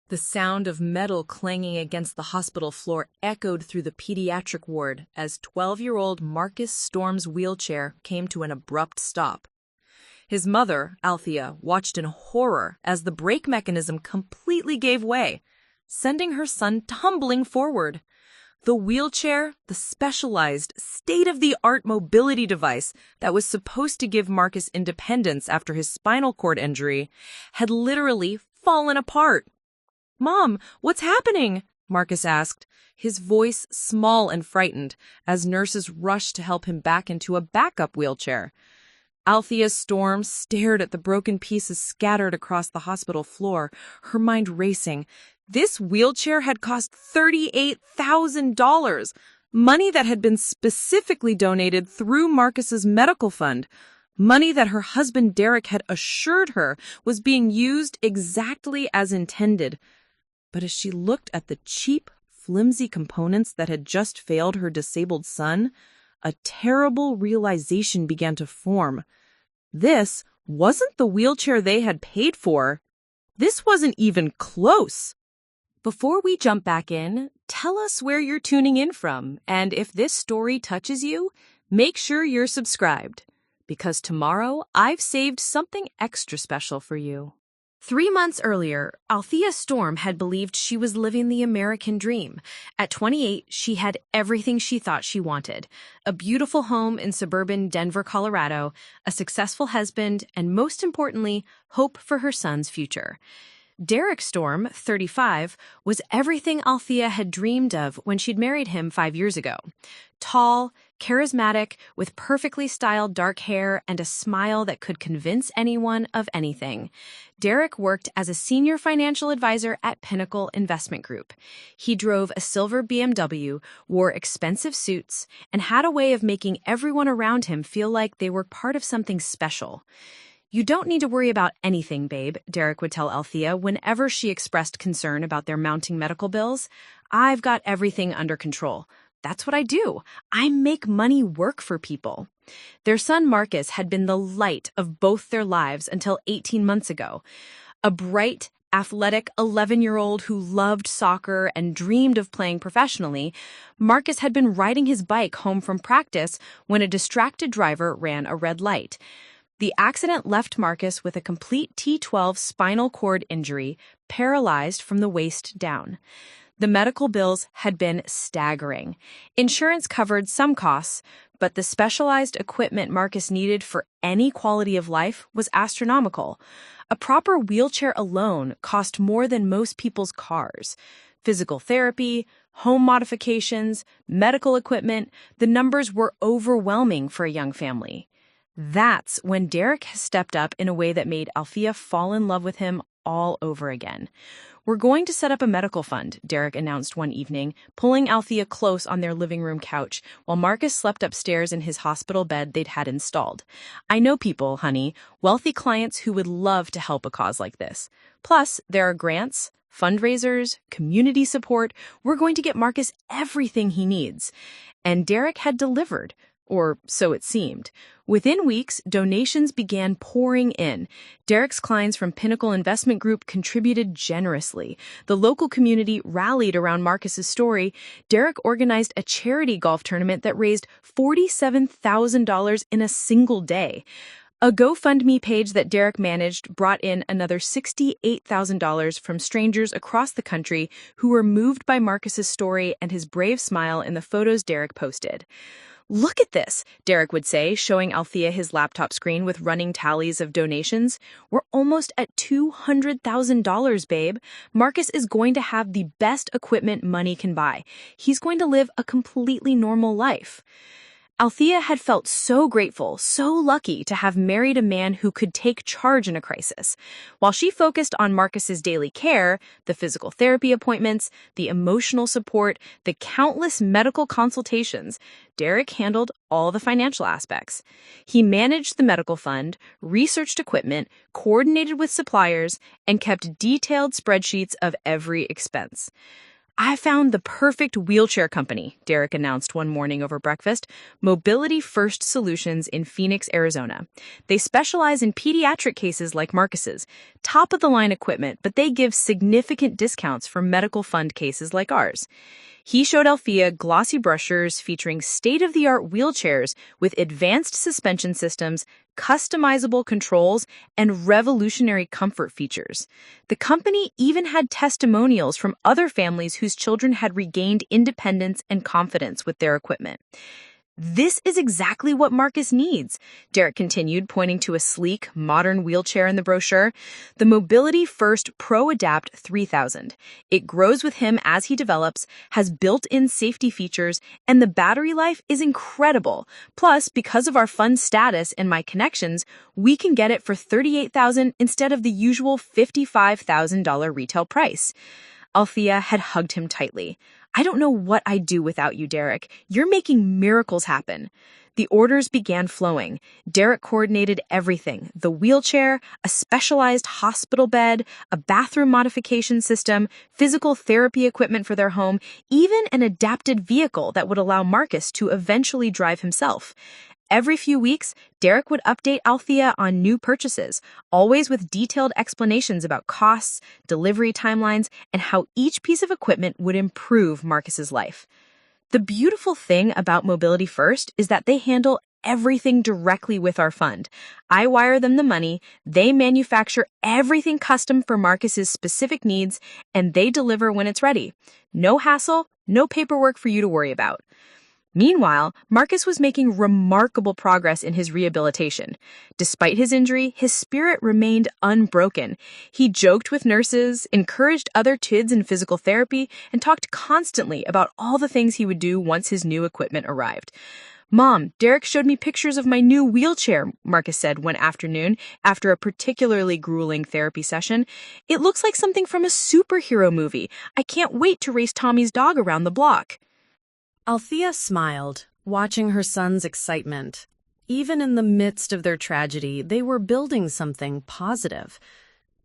The sound of metal clanging against the hospital floor echoed through the pediatric ward as 12-year-old Marcus Storm's wheelchair came to an abrupt stop. His mother, Althea, watched in horror as the brake mechanism completely gave way, sending her son tumbling forward. The wheelchair, the specialized, state-of-the-art mobility device that was supposed to give Marcus independence after his spinal cord injury, had literally fallen apart. "Mom, what's happening?" Marcus asked, his voice small and frightened, as nurses rushed to help him back into a backup wheelchair. Althea Storm stared at the broken pieces scattered across the hospital floor, her mind racing. This wheelchair had cost $38,000, money that had been specifically donated through Marcus's medical fund, money that her husband Derek had assured her was being used exactly as intended. But as she looked at the cheap, flimsy components that had just failed her disabled son, a terrible realization began to form. This wasn't the wheelchair they had paid for. This wasn't even close. Before we jump back in, tell us where you're tuning in from, and if this story touches you, make sure you're subscribed, because tomorrow I've saved something extra special for you. 3 months earlier, Althea Storm had believed she was living the American dream. At 28, she had everything she thought she wanted: a beautiful home in suburban Denver, Colorado, a successful husband, and most importantly, hope for her son's future. Derek Storm, 35, was everything Althea had dreamed of when she'd married him 5 years ago. Tall, charismatic, with perfectly styled dark hair and a smile that could convince anyone of anything. Derek worked as a senior financial advisor at Pinnacle Investment Group. He drove a silver BMW, wore expensive suits, and had a way of making everyone around him feel like they were part of something special. "You don't need to worry about anything, babe," Derek would tell Althea whenever she expressed concern about their mounting medical bills. "I've got everything under control. That's what I do. I make money work for people." Their son Marcus had been the light of both their lives until 18 months ago. A bright, athletic 11-year-old who loved soccer and dreamed of playing professionally, Marcus had been riding his bike home from practice when a distracted driver ran a red light. The accident left Marcus with a complete T12 spinal cord injury, paralyzed from the waist down. The medical bills had been staggering. Insurance covered some costs, but the specialized equipment Marcus needed for any quality of life was astronomical. A proper wheelchair alone cost more than most people's cars. Physical therapy, home modifications, medical equipment, the numbers were overwhelming for a young family. That's when Derek stepped up in a way that made Althea fall in love with him all over again. "We're going to set up a medical fund," Derek announced one evening, pulling Althea close on their living room couch while Marcus slept upstairs in his hospital bed they'd had installed. "I know people, honey, wealthy clients who would love to help a cause like this. Plus, there are grants, fundraisers, community support. We're going to get Marcus everything he needs." And Derek had delivered. Or so it seemed. Within weeks, donations began pouring in. Derek's clients from Pinnacle Investment Group contributed generously. The local community rallied around Marcus's story. Derek organized a charity golf tournament that raised $47,000 in a single day. A GoFundMe page that Derek managed brought in another $68,000 from strangers across the country who were moved by Marcus's story and his brave smile in the photos Derek posted. "Look at this," Derek would say, showing Althea his laptop screen with running tallies of donations. "We're almost at $200,000, babe. Marcus is going to have the best equipment money can buy. He's going to live a completely normal life." Althea had felt so grateful, so lucky to have married a man who could take charge in a crisis. While she focused on Marcus's daily care, the physical therapy appointments, the emotional support, the countless medical consultations, Derek handled all the financial aspects. He managed the medical fund, researched equipment, coordinated with suppliers, and kept detailed spreadsheets of every expense. I found the perfect wheelchair company, Derek announced one morning over breakfast, Mobility First Solutions in Phoenix, Arizona. They specialize in pediatric cases like Marcus's, top-of-the-line equipment, but they give significant discounts for medical fund cases like ours. He showed Althea glossy brochures featuring state-of-the-art wheelchairs with advanced suspension systems, customizable controls, and revolutionary comfort features. The company even had testimonials from other families whose children had regained independence and confidence with their equipment. This is exactly what Marcus needs, Derek continued, pointing to a sleek, modern wheelchair in the brochure. The Mobility First Pro Adapt 3000. It grows with him as he develops, has built-in safety features, and the battery life is incredible. Plus, because of our fund status and my connections, we can get it for $38,000 instead of the usual $55,000 retail price. Althea had hugged him tightly. I don't know what I'd do without you, Derek. You're making miracles happen. The orders began flowing. Derek coordinated everything: the wheelchair, a specialized hospital bed, a bathroom modification system, physical therapy equipment for their home, even an adapted vehicle that would allow Marcus to eventually drive himself. Every few weeks, Derek would update Althea on new purchases, always with detailed explanations about costs, delivery timelines, and how each piece of equipment would improve Marcus's life. The beautiful thing about Mobility First is that they handle everything directly with our fund. I wire them the money, they manufacture everything custom for Marcus's specific needs, and they deliver when it's ready. No hassle, no paperwork for you to worry about. Meanwhile, Marcus was making remarkable progress in his rehabilitation. Despite his injury, his spirit remained unbroken. He joked with nurses, encouraged other kids in physical therapy, and talked constantly about all the things he would do once his new equipment arrived. "Mom, Derek showed me pictures of my new wheelchair," Marcus said one afternoon after a particularly grueling therapy session. "It looks like something from a superhero movie. I can't wait to race Tommy's dog around the block." Althea smiled, watching her son's excitement. Even in the midst of their tragedy, they were building something positive.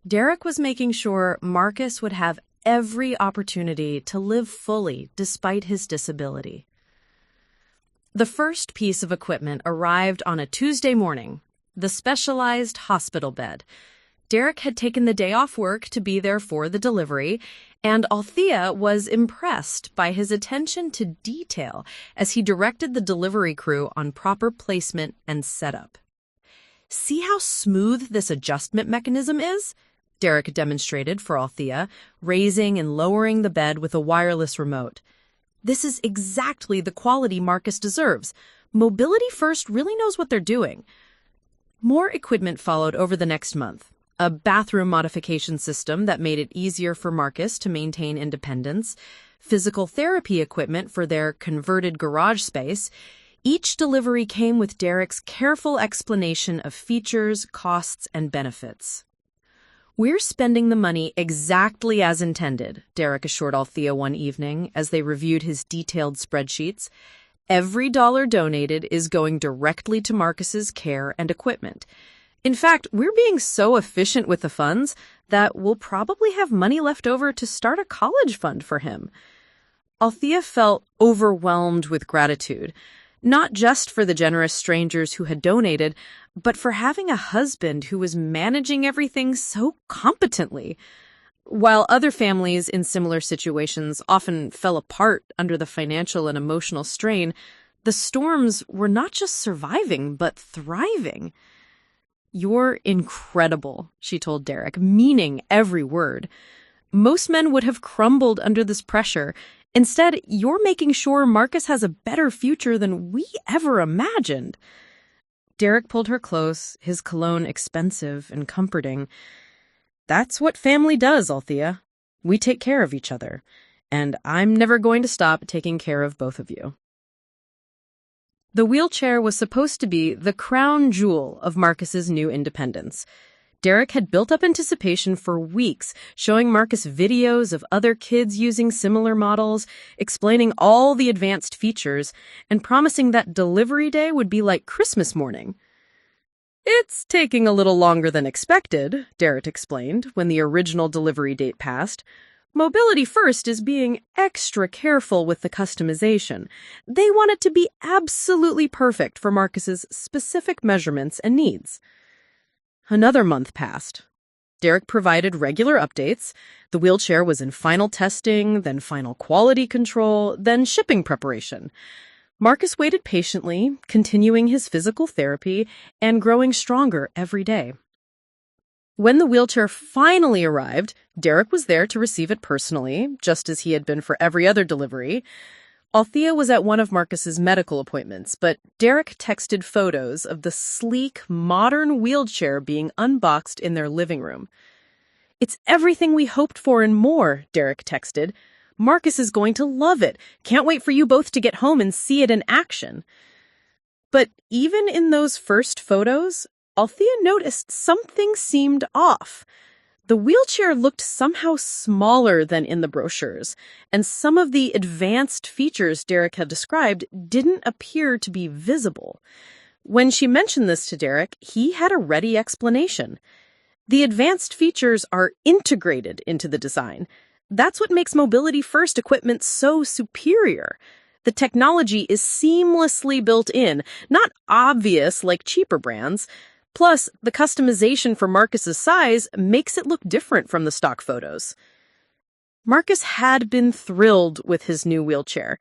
Derek was making sure Marcus would have every opportunity to live fully despite his disability. The first piece of equipment arrived on a Tuesday morning, the specialized hospital bed. Derek had taken the day off work to be there for the delivery, and Althea was impressed by his attention to detail as he directed the delivery crew on proper placement and setup. "See how smooth this adjustment mechanism is?" Derek demonstrated for Althea, raising and lowering the bed with a wireless remote. "This is exactly the quality Marcus deserves. Mobility First really knows what they're doing." More equipment followed over the next month. A bathroom modification system that made it easier for Marcus to maintain independence, physical therapy equipment for their converted garage space. Each delivery came with Derek's careful explanation of features, costs, and benefits. "We're spending the money exactly as intended," Derek assured Althea one evening as they reviewed his detailed spreadsheets. "Every dollar donated is going directly to Marcus's care and equipment. In fact, we're being so efficient with the funds that we'll probably have money left over to start a college fund for him." Althea felt overwhelmed with gratitude, not just for the generous strangers who had donated, but for having a husband who was managing everything so competently. While other families in similar situations often fell apart under the financial and emotional strain, the Storms were not just surviving, but thriving. "You're incredible," she told Derek, meaning every word. "Most men would have crumbled under this pressure. Instead, you're making sure Marcus has a better future than we ever imagined." Derek pulled her close, his cologne expensive and comforting. "That's what family does, Althea. We take care of each other, and I'm never going to stop taking care of both of you." The wheelchair was supposed to be the crown jewel of Marcus's new independence. Derek had built up anticipation for weeks, showing Marcus videos of other kids using similar models, explaining all the advanced features, and promising that delivery day would be like Christmas morning. "It's taking a little longer than expected," Derek explained when the original delivery date passed. Mobility First is being extra careful with the customization. They want it to be absolutely perfect for Marcus's specific measurements and needs. Another month passed. Derek provided regular updates. The wheelchair was in final testing, then final quality control, then shipping preparation. Marcus waited patiently, continuing his physical therapy and growing stronger every day. When the wheelchair finally arrived, Derek was there to receive it personally, just as he had been for every other delivery. Althea was at one of Marcus's medical appointments, but Derek texted photos of the sleek, modern wheelchair being unboxed in their living room. "It's everything we hoped for and more," Derek texted. "Marcus is going to love it. Can't wait for you both to get home and see it in action." But even in those first photos, Althea noticed something seemed off. The wheelchair looked somehow smaller than in the brochures, and some of the advanced features Derek had described didn't appear to be visible. When she mentioned this to Derek, he had a ready explanation. The advanced features are integrated into the design. That's what makes Mobility First equipment so superior. The technology is seamlessly built in, not obvious like cheaper brands. Plus, the customization for Marcus's size makes it look different from the stock photos. Marcus had been thrilled with his new wheelchair.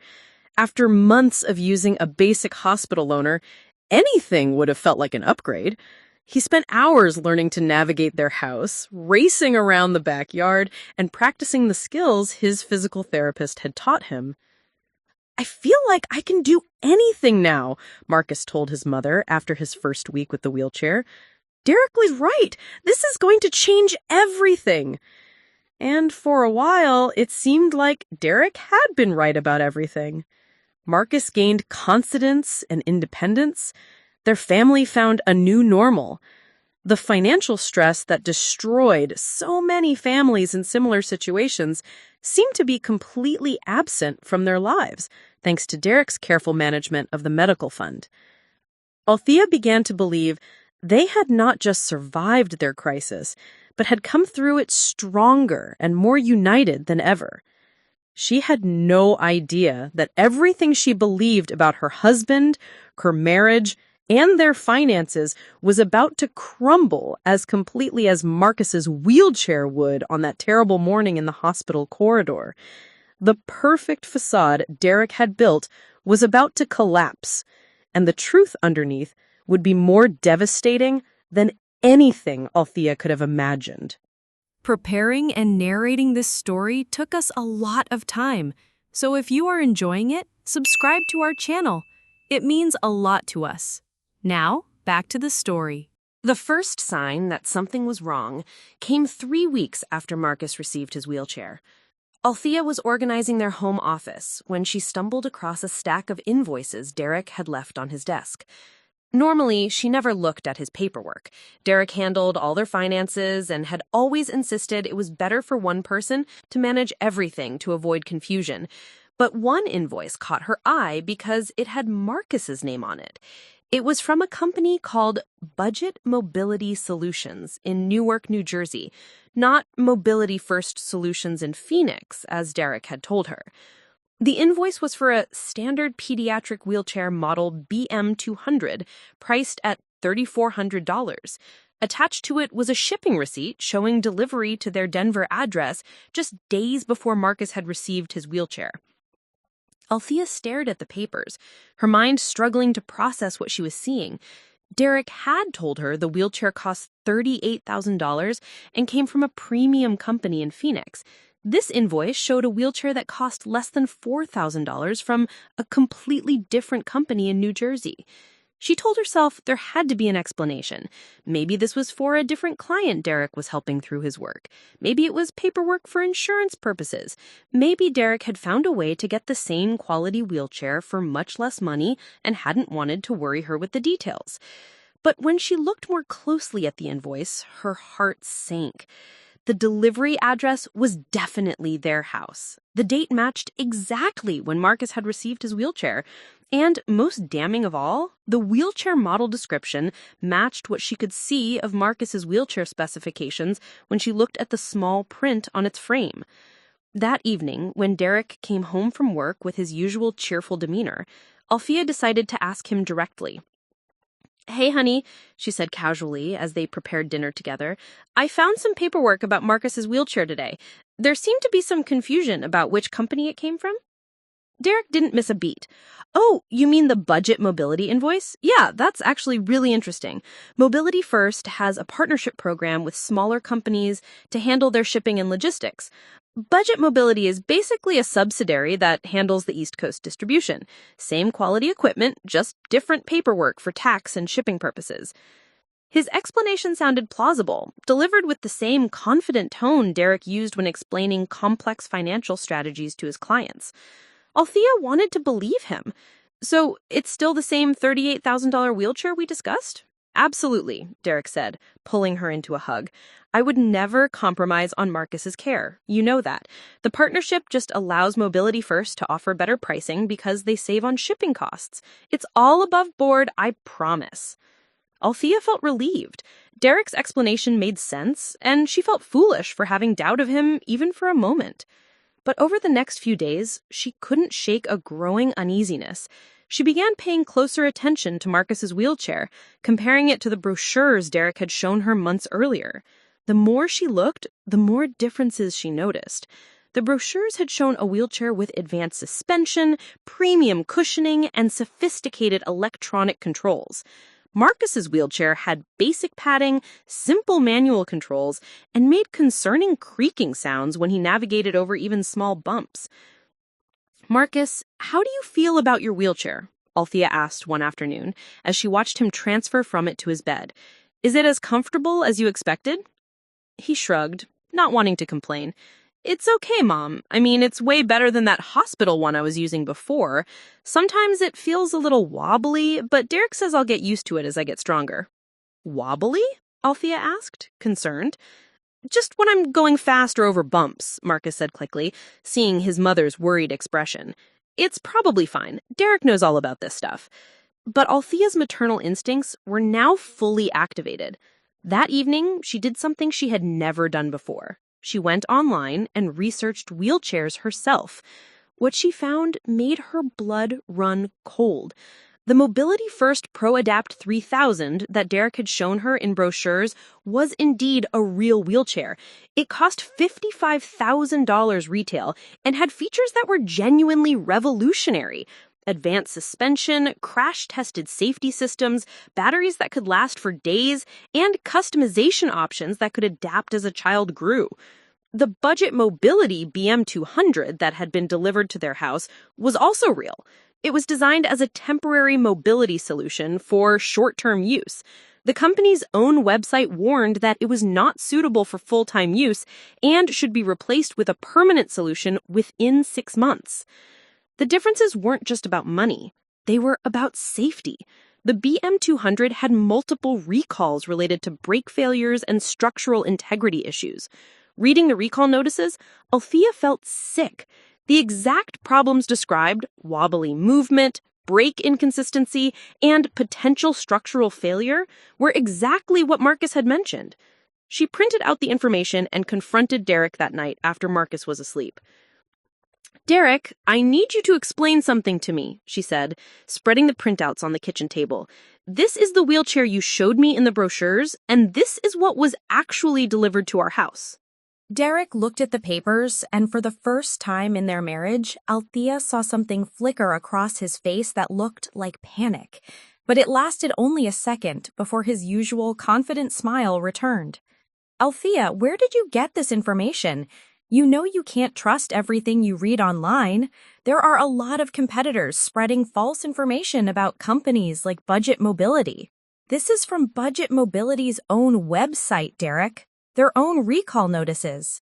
After months of using a basic hospital loaner, anything would have felt like an upgrade. He spent hours learning to navigate their house, racing around the backyard, and practicing the skills his physical therapist had taught him. "I feel like I can do anything now," Marcus told his mother after his first week with the wheelchair. "Derek was right. This is going to change everything." And for a while, it seemed like Derek had been right about everything. Marcus gained confidence and independence. Their family found a new normal. The financial stress that destroyed so many families in similar situations seemed to be completely absent from their lives, thanks to Derek's careful management of the medical fund. Althea began to believe they had not just survived their crisis, but had come through it stronger and more united than ever. She had no idea that everything she believed about her husband, her marriage, and their finances was about to crumble as completely as Marcus's wheelchair would on that terrible morning in the hospital corridor. The perfect facade Derek had built was about to collapse, and the truth underneath would be more devastating than anything Althea could have imagined. Preparing and narrating this story took us a lot of time, so if you are enjoying it, subscribe to our channel. It means a lot to us. Now, back to the story. The first sign that something was wrong came 3 weeks after Marcus received his wheelchair. Althea was organizing their home office when she stumbled across a stack of invoices Derek had left on his desk. Normally, she never looked at his paperwork. Derek handled all their finances and had always insisted it was better for one person to manage everything to avoid confusion. But one invoice caught her eye because it had Marcus's name on it. It was from a company called Budget Mobility Solutions in Newark, New Jersey, not Mobility First Solutions in Phoenix, as Derek had told her. The invoice was for a standard pediatric wheelchair model BM200, priced at $3,400. Attached to it was a shipping receipt showing delivery to their Denver address just days before Marcus had received his wheelchair. Althea stared at the papers, her mind struggling to process what she was seeing. Derek had told her the wheelchair cost $38,000 and came from a premium company in Phoenix. This invoice showed a wheelchair that cost less than $4,000 from a completely different company in New Jersey. She told herself there had to be an explanation. Maybe this was for a different client Derek was helping through his work. Maybe it was paperwork for insurance purposes. Maybe Derek had found a way to get the same quality wheelchair for much less money and hadn't wanted to worry her with the details. But when she looked more closely at the invoice, her heart sank. The delivery address was definitely their house. The date matched exactly when Marcus had received his wheelchair. And most damning of all, the wheelchair model description matched what she could see of Marcus's wheelchair specifications when she looked at the small print on its frame. That evening, when Derek came home from work with his usual cheerful demeanor, Althea decided to ask him directly. "Hey, honey," she said casually as they prepared dinner together. "I found some paperwork about Marcus's wheelchair today. There seemed to be some confusion about which company it came from." Derek didn't miss a beat. "Oh, you mean the budget mobility invoice? Yeah, that's actually really interesting. Mobility First has a partnership program with smaller companies to handle their shipping and logistics. Budget Mobility is basically a subsidiary that handles the East Coast distribution. Same quality equipment, just different paperwork for tax and shipping purposes." His explanation sounded plausible, delivered with the same confident tone Derek used when explaining complex financial strategies to his clients. Althea wanted to believe him. "So it's still the same $38,000 wheelchair we discussed?" "Absolutely," Derek said, pulling her into a hug. "I would never compromise on Marcus's care. You know that. The partnership just allows Mobility First to offer better pricing because they save on shipping costs. It's all above board, I promise." Althea felt relieved. Derek's explanation made sense, and she felt foolish for having doubt of him even for a moment. But over the next few days, she couldn't shake a growing uneasiness. She began paying closer attention to Marcus's wheelchair, comparing it to the brochures Derek had shown her months earlier. The more she looked, the more differences she noticed. The brochures had shown a wheelchair with advanced suspension, premium cushioning, and sophisticated electronic controls. Marcus's wheelchair had basic padding, simple manual controls, and made concerning creaking sounds when he navigated over even small bumps. "Marcus, how do you feel about your wheelchair?" Althea asked one afternoon as she watched him transfer from it to his bed. "Is it as comfortable as you expected?" He shrugged, not wanting to complain. "It's okay, Mom. I mean, it's way better than that hospital one I was using before. Sometimes it feels a little wobbly, but Derek says I'll get used to it as I get stronger." "Wobbly?" Althea asked, concerned. "Just when I'm going fast or over bumps," Marcus said quickly, seeing his mother's worried expression. "It's probably fine. Derek knows all about this stuff." But Althea's maternal instincts were now fully activated. That evening, she did something she had never done before. She went online and researched wheelchairs herself. What she found made her blood run cold. The Mobility First Pro Adapt 3000 that Derek had shown her in brochures was indeed a real wheelchair. It cost $55,000 retail and had features that were genuinely revolutionary. Advanced suspension, crash-tested safety systems, batteries that could last for days, and customization options that could adapt as a child grew. The budget mobility BM200 that had been delivered to their house was also real. It was designed as a temporary mobility solution for short-term use. The company's own website warned that it was not suitable for full-time use and should be replaced with a permanent solution within 6 months. The differences weren't just about money. They were about safety. The BM200 had multiple recalls related to brake failures and structural integrity issues. Reading the recall notices, Althea felt sick. The exact problems described, wobbly movement, brake inconsistency, and potential structural failure, were exactly what Marcus had mentioned. She printed out the information and confronted Derek that night after Marcus was asleep. "Derek, I need you to explain something to me," she said, spreading the printouts on the kitchen table. "This is the wheelchair you showed me in the brochures, and this is what was actually delivered to our house." Derek looked at the papers, and for the first time in their marriage, Althea saw something flicker across his face that looked like panic. But it lasted only a second before his usual confident smile returned. "Althea, where did you get this information? You know you can't trust everything you read online. There are a lot of competitors spreading false information about companies like Budget Mobility. This is from Budget Mobility's own website, Derek. Their own recall notices."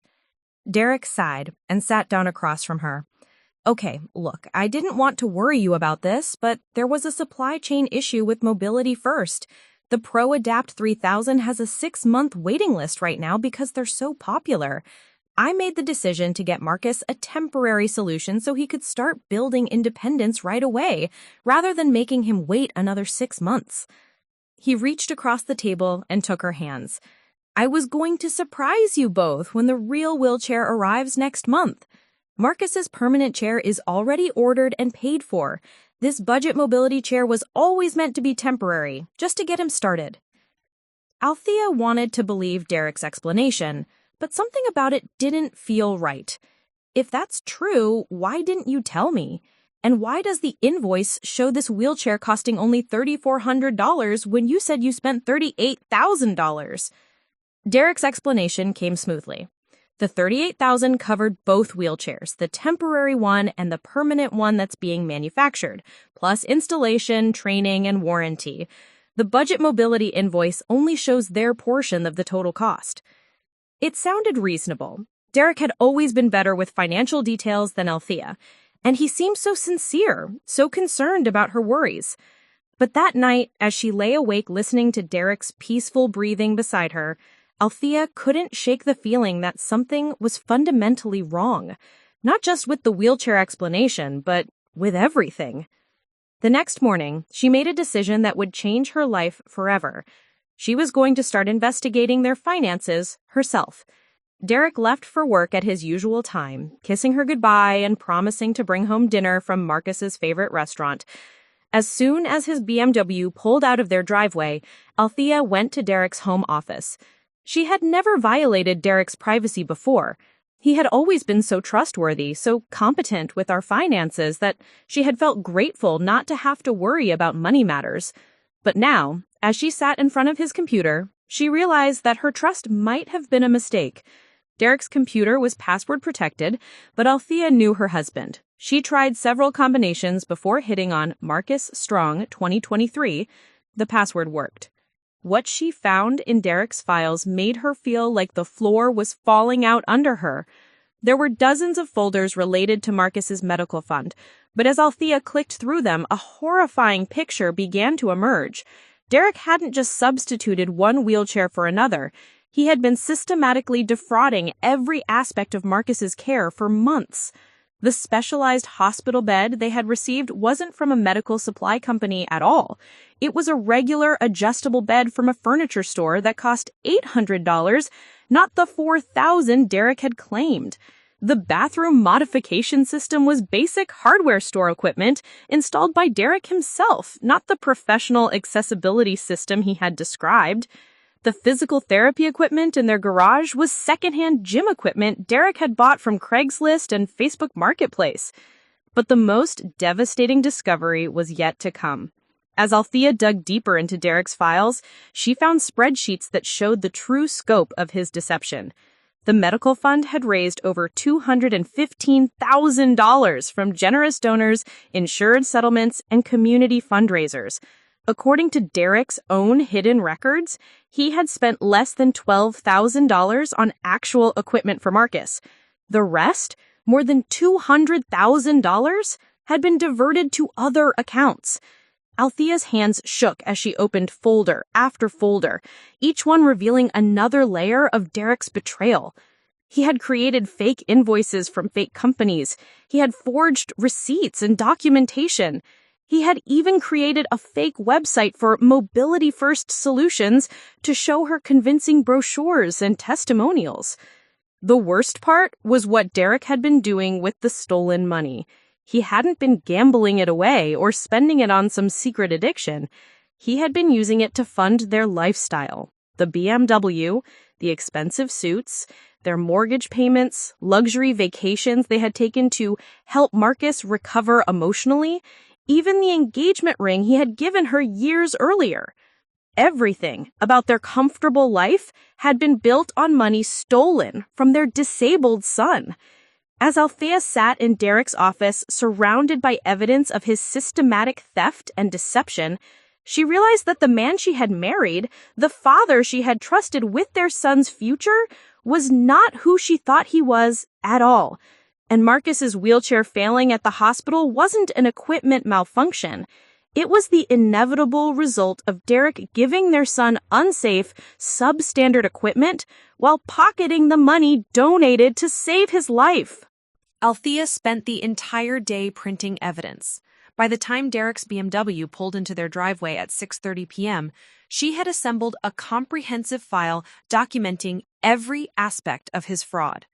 Derek sighed and sat down across from her. "Okay, look, I didn't want to worry you about this, but there was a supply chain issue with Mobility First. The Pro Adapt 3000 has a 6-month waiting list right now because they're so popular. I made the decision to get Marcus a temporary solution so he could start building independence right away, rather than making him wait another 6 months." He reached across the table and took her hands. I was going to surprise you both when the real wheelchair arrives next month. Marcus's permanent chair is already ordered and paid for. This budget mobility chair was always meant to be temporary, just to get him started. Althea wanted to believe Derek's explanation, but something about it didn't feel right. If that's true, why didn't you tell me? And why does the invoice show this wheelchair costing only $3,400 when you said you spent $38,000? Derek's explanation came smoothly. The $38,000 covered both wheelchairs, the temporary one and the permanent one that's being manufactured, plus installation, training, and warranty. The budget mobility invoice only shows their portion of the total cost. It sounded reasonable. Derek had always been better with financial details than Althea, and he seemed so sincere, so concerned about her worries. But that night, as she lay awake listening to Derek's peaceful breathing beside her, Althea couldn't shake the feeling that something was fundamentally wrong, not just with the wheelchair explanation, but with everything. The next morning, she made a decision that would change her life forever. She was going to start investigating their finances herself. Derek left for work at his usual time, kissing her goodbye and promising to bring home dinner from Marcus's favorite restaurant. As soon as his BMW pulled out of their driveway, Althea went to Derek's home office. She had never violated Derek's privacy before. He had always been so trustworthy, so competent with our finances that she had felt grateful not to have to worry about money matters. But now, as she sat in front of his computer, she realized that her trust might have been a mistake. Derek's computer was password protected, but Althea knew her husband. She tried several combinations before hitting on Marcus Strong 2023. The password worked. What she found in Derek's files made her feel like the floor was falling out under her. There were dozens of folders related to Marcus's medical fund, but as Althea clicked through them, a horrifying picture began to emerge. Derek hadn't just substituted one wheelchair for another. He had been systematically defrauding every aspect of Marcus's care for months. The specialized hospital bed they had received wasn't from a medical supply company at all. It was a regular adjustable bed from a furniture store that cost $800, not the $4,000 Derek had claimed. The bathroom modification system was basic hardware store equipment installed by Derek himself, not the professional accessibility system he had described. The physical therapy equipment in their garage was secondhand gym equipment Derek had bought from Craigslist and Facebook Marketplace. But the most devastating discovery was yet to come. As Althea dug deeper into Derek's files, she found spreadsheets that showed the true scope of his deception. The medical fund had raised over $215,000 from generous donors, insured settlements, and community fundraisers. According to Derek's own hidden records, he had spent less than $12,000 on actual equipment for Marcus. The rest, more than $200,000, had been diverted to other accounts. Althea's hands shook as she opened folder after folder, each one revealing another layer of Derek's betrayal. He had created fake invoices from fake companies. He had forged receipts and documentation. He had even created a fake website for Mobility First Solutions to show her convincing brochures and testimonials. The worst part was what Derek had been doing with the stolen money. He hadn't been gambling it away or spending it on some secret addiction. He had been using it to fund their lifestyle. The BMW, the expensive suits, their mortgage payments, luxury vacations they had taken to help Marcus recover emotionally, even the engagement ring he had given her years earlier. Everything about their comfortable life had been built on money stolen from their disabled son. As Althea sat in Derek's office, surrounded by evidence of his systematic theft and deception, she realized that the man she had married, the father she had trusted with their son's future, was not who she thought he was at all. And Marcus's wheelchair failing at the hospital wasn't an equipment malfunction. It was the inevitable result of Derek giving their son unsafe, substandard equipment while pocketing the money donated to save his life. Althea spent the entire day printing evidence. By the time Derek's BMW pulled into their driveway at 6:30 p.m., she had assembled a comprehensive file documenting every aspect of his fraud.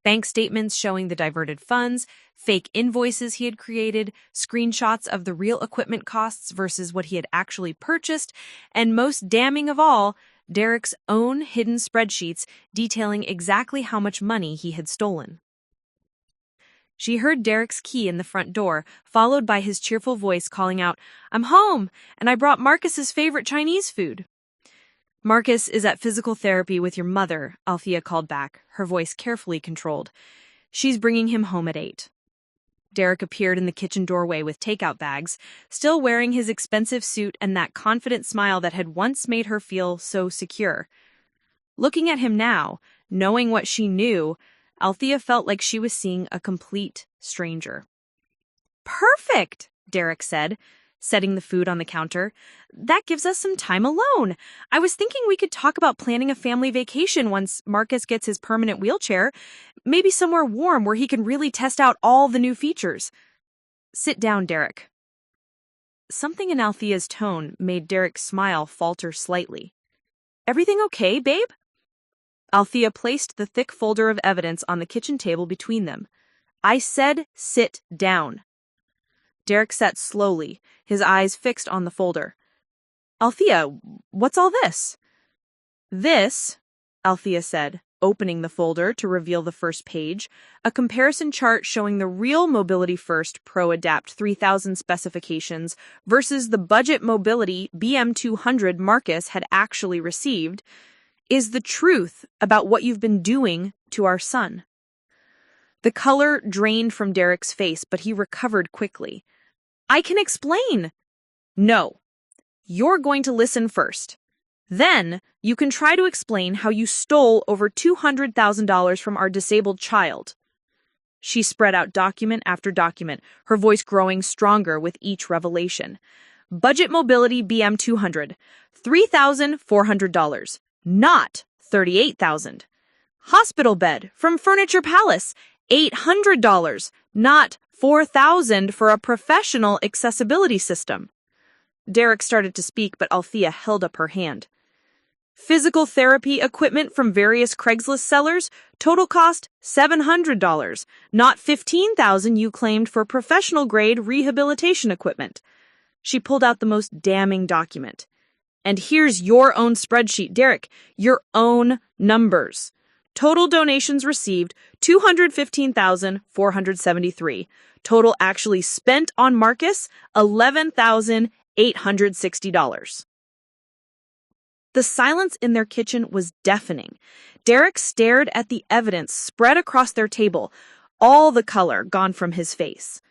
Bank statements showing the diverted funds, fake invoices he had created, screenshots of the real equipment costs versus what he had actually purchased, and most damning of all, Derek's own hidden spreadsheets detailing exactly how much money he had stolen. She heard Derek's key in the front door, followed by his cheerful voice calling out, "I'm home, and I brought Marcus's favorite Chinese food." "Marcus is at physical therapy with your mother," Althea called back, her voice carefully controlled. "She's bringing him home at 8. Derek appeared in the kitchen doorway with takeout bags, still wearing his expensive suit and that confident smile that had once made her feel so secure. Looking at him now, knowing what she knew, Althea felt like she was seeing a complete stranger. "Perfect," Derek said, setting the food on the counter. "That gives us some time alone. I was thinking we could talk about planning a family vacation once Marcus gets his permanent wheelchair, maybe somewhere warm where he can really test out all the new features." "Sit down, Derek." Something in Althea's tone made Derek's smile falter slightly. "Everything okay, babe?" Althea placed the thick folder of evidence on the kitchen table between them. "I said sit down." Derek sat slowly, his eyes fixed on the folder. "Althea, what's all this?" "This," Althea said, opening the folder to reveal the first page, a comparison chart showing the real Mobility First Pro Adapt 3000 specifications versus the budget Mobility BM200 Marcus had actually received, "is the truth about what you've been doing to our son." The color drained from Derek's face, but he recovered quickly. "I can explain." "No. You're going to listen first. Then you can try to explain how you stole over $200,000 from our disabled child." She spread out document after document, her voice growing stronger with each revelation. "Budget Mobility BM200, $3,400. Not $38,000. Hospital bed from Furniture Palace, $800, not $4,000 for a professional accessibility system." Derek started to speak, but Althea held up her hand. "Physical therapy equipment from various Craigslist sellers, total cost $700, not $15,000 you claimed for professional-grade rehabilitation equipment." She pulled out the most damning document. "And here's your own spreadsheet, Derek, your own numbers. Total donations received, $215,473. Total actually spent on Marcus, $11,860. The silence in their kitchen was deafening. Derek stared at the evidence spread across their table, all the color gone from his face.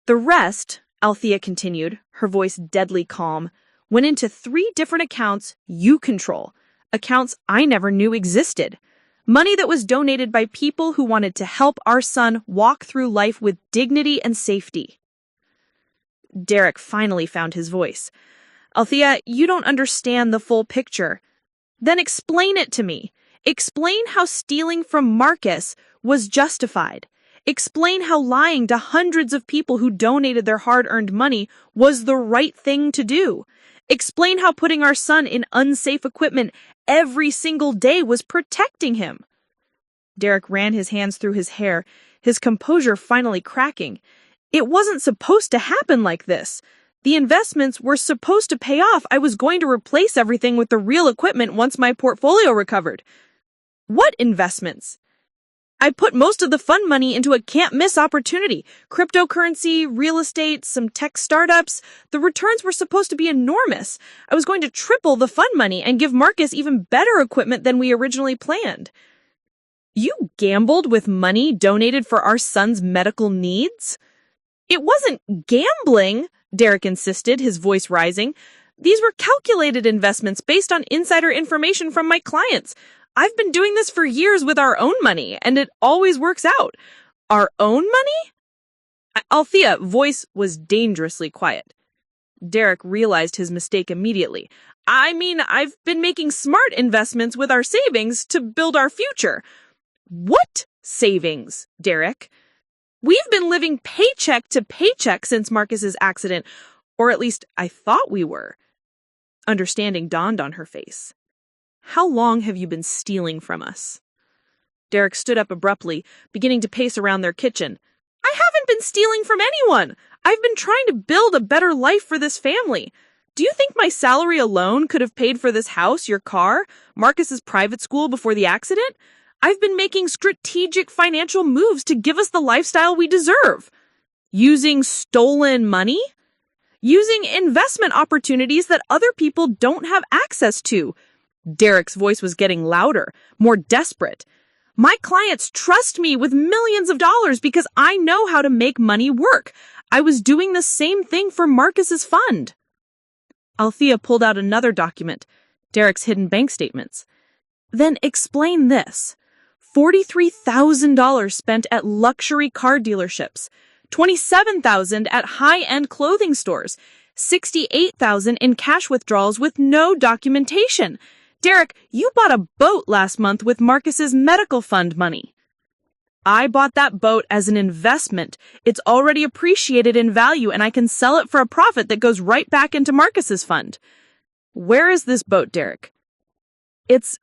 "The rest," Althea continued, her voice deadly calm, "went into 3 different accounts you control, accounts I never knew existed. Money that was donated by people who wanted to help our son walk through life with dignity and safety." Derek finally found his voice. "Althea, you don't understand the full picture." "Then explain it to me. Explain how stealing from Marcus was justified. Explain how lying to hundreds of people who donated their hard-earned money was the right thing to do. Explain how putting our son in unsafe equipment every single day was protecting him." Derek ran his hands through his hair, his composure finally cracking. "It wasn't supposed to happen like this. The investments were supposed to pay off. I was going to replace everything with the real equipment once my portfolio recovered." "What investments?" "I put most of the fund money into a can't-miss opportunity. Cryptocurrency, real estate, some tech startups. The returns were supposed to be enormous. I was going to triple the fund money and give Marcus even better equipment than we originally planned." "You gambled with money donated for our son's medical needs?" "It wasn't gambling," Derek insisted, his voice rising. "These were calculated investments based on insider information from my clients. I've been doing this for years with our own money, and it always works out." "Our own money?" Althea's voice was dangerously quiet. Derek realized his mistake immediately. "I mean, I've been making smart investments with our savings to build our future." "What savings, Derek?" We've been living paycheck to paycheck since Marcus's accident, or at least I thought we were. Understanding dawned on her face. How long have you been stealing from us? Derek stood up abruptly, beginning to pace around their kitchen. I haven't been stealing from anyone. I've been trying to build a better life for this family. Do you think my salary alone could have paid for this house, your car, Marcus's private school before the accident? I've been making strategic financial moves to give us the lifestyle we deserve. Using stolen money? Using investment opportunities that other people don't have access to. Derek's voice was getting louder, more desperate. My clients trust me with millions of dollars because I know how to make money work. I was doing the same thing for Marcus's fund. Althea pulled out another document, Derek's hidden bank statements. Then explain this. $43,000 spent at luxury car dealerships, $27,000 at high-end clothing stores, $68,000 in cash withdrawals with no documentation. Derek, you bought a boat last month with Marcus's medical fund money. I bought that boat as an investment. It's already appreciated in value and I can sell it for a profit that goes right back into Marcus's fund. Where is this boat, Derek? It's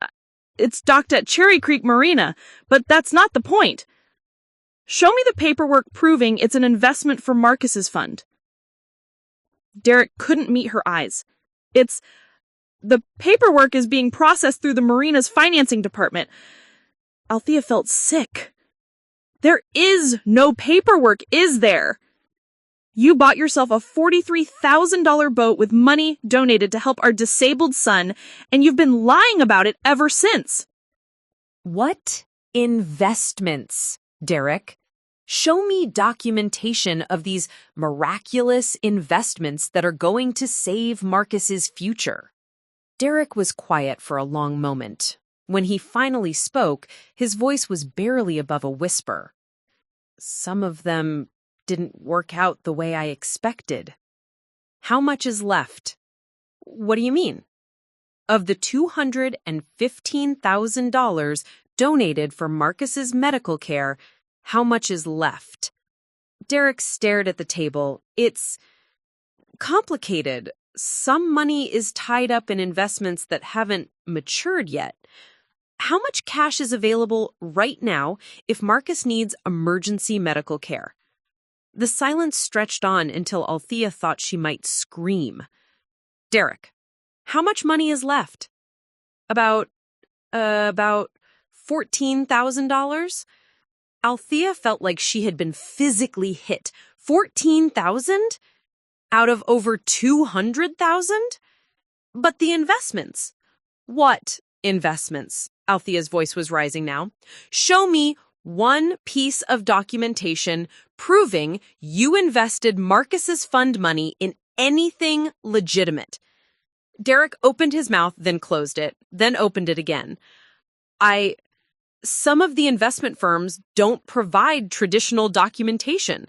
docked at Cherry Creek Marina, but that's not the point. Show me the paperwork proving it's an investment for Marcus's fund. Derek couldn't meet her eyes. The paperwork is being processed through the marina's financing department. Althea felt sick. There is no paperwork, is there? You bought yourself a $43,000 boat with money donated to help our disabled son, and you've been lying about it ever since. What investments, Derek? Show me documentation of these miraculous investments that are going to save Marcus's future. Derek was quiet for a long moment. When he finally spoke, his voice was barely above a whisper. Some of them didn't work out the way I expected. How much is left? What do you mean? Of the $215,000 donated for Marcus's medical care, how much is left? Derek stared at the table. It's complicated. Some money is tied up in investments that haven't matured yet. How much cash is available right now if Marcus needs emergency medical care? The silence stretched on until Althea thought she might scream. Derek, how much money is left? About $14,000? Althea felt like she had been physically hit. 14,000? Out of over 200,000? But the investments. What investments? Althea's voice was rising now. Show me one piece of documentation proving you invested Marcus's fund money in anything legitimate. Derek opened his mouth, then closed it, then opened it again. Some of the investment firms don't provide traditional documentation.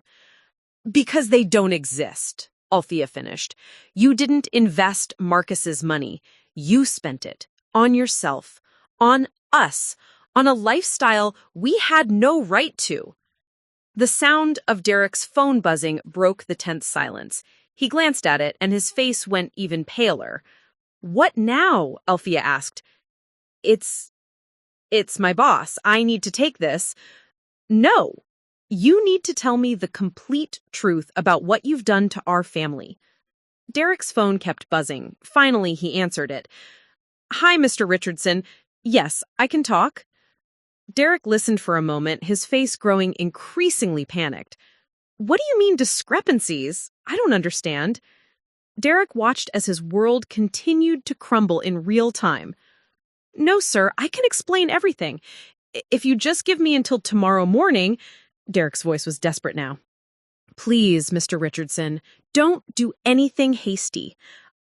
Because they don't exist, Althea finished. You didn't invest Marcus's money. You spent it on yourself, on us, on a lifestyle we had no right to. The sound of Derek's phone buzzing broke the tense silence. He glanced at it, and his face went even paler. What now? Althea asked. It's my boss. I need to take this. No. You need to tell me the complete truth about what you've done to our family. Derek's phone kept buzzing. Finally, he answered it. Hi, Mr. Richardson. Yes, I can talk. Derek listened for a moment, his face growing increasingly panicked. What do you mean discrepancies? I don't understand. Derek watched as his world continued to crumble in real time. No, sir, I can explain everything. If you just give me until tomorrow morning... Derek's voice was desperate now. Please, Mr. Richardson, don't do anything hasty.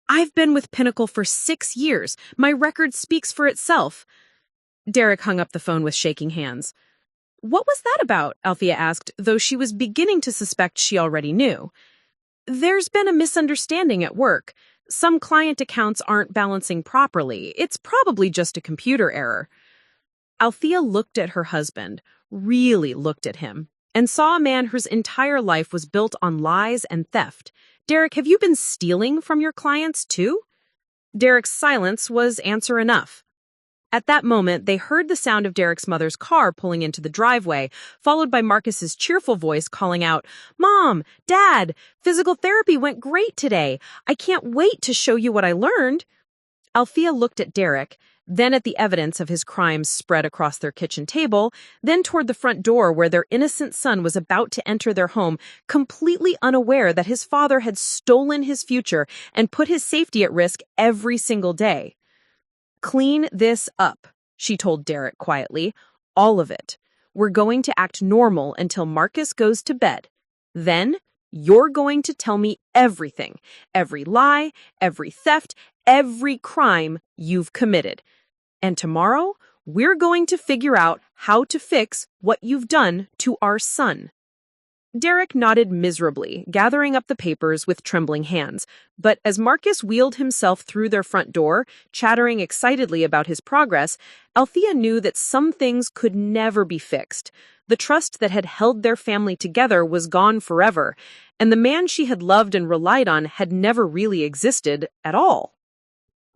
I've been with Pinnacle for 6 years. My record speaks for itself. Derek hung up the phone with shaking hands. What was that about? Althea asked, though she was beginning to suspect she already knew. There's been a misunderstanding at work. Some client accounts aren't balancing properly. It's probably just a computer error. Althea looked at her husband, really looked at him. and saw a man whose entire life was built on lies and theft. Derek, have you been stealing from your clients too? Derek's silence was answer enough. At that moment, they heard the sound of Derek's mother's car pulling into the driveway, followed by Marcus's cheerful voice calling out, "Mom, Dad, physical therapy went great today. I can't wait to show you what I learned." Althea looked at Derek, then at the evidence of his crimes spread across their kitchen table, then toward the front door where their innocent son was about to enter their home, completely unaware that his father had stolen his future and put his safety at risk every single day. "Clean this up," she told Derek quietly. "All of it. We're going to act normal until Marcus goes to bed. Then you're going to tell me everything, every lie, every theft, every crime you've committed. And tomorrow, we're going to figure out how to fix what you've done to our son." Derek nodded miserably, gathering up the papers with trembling hands. But as Marcus wheeled himself through their front door, chattering excitedly about his progress, Althea knew that some things could never be fixed. The trust that had held their family together was gone forever, and the man she had loved and relied on had never really existed at all.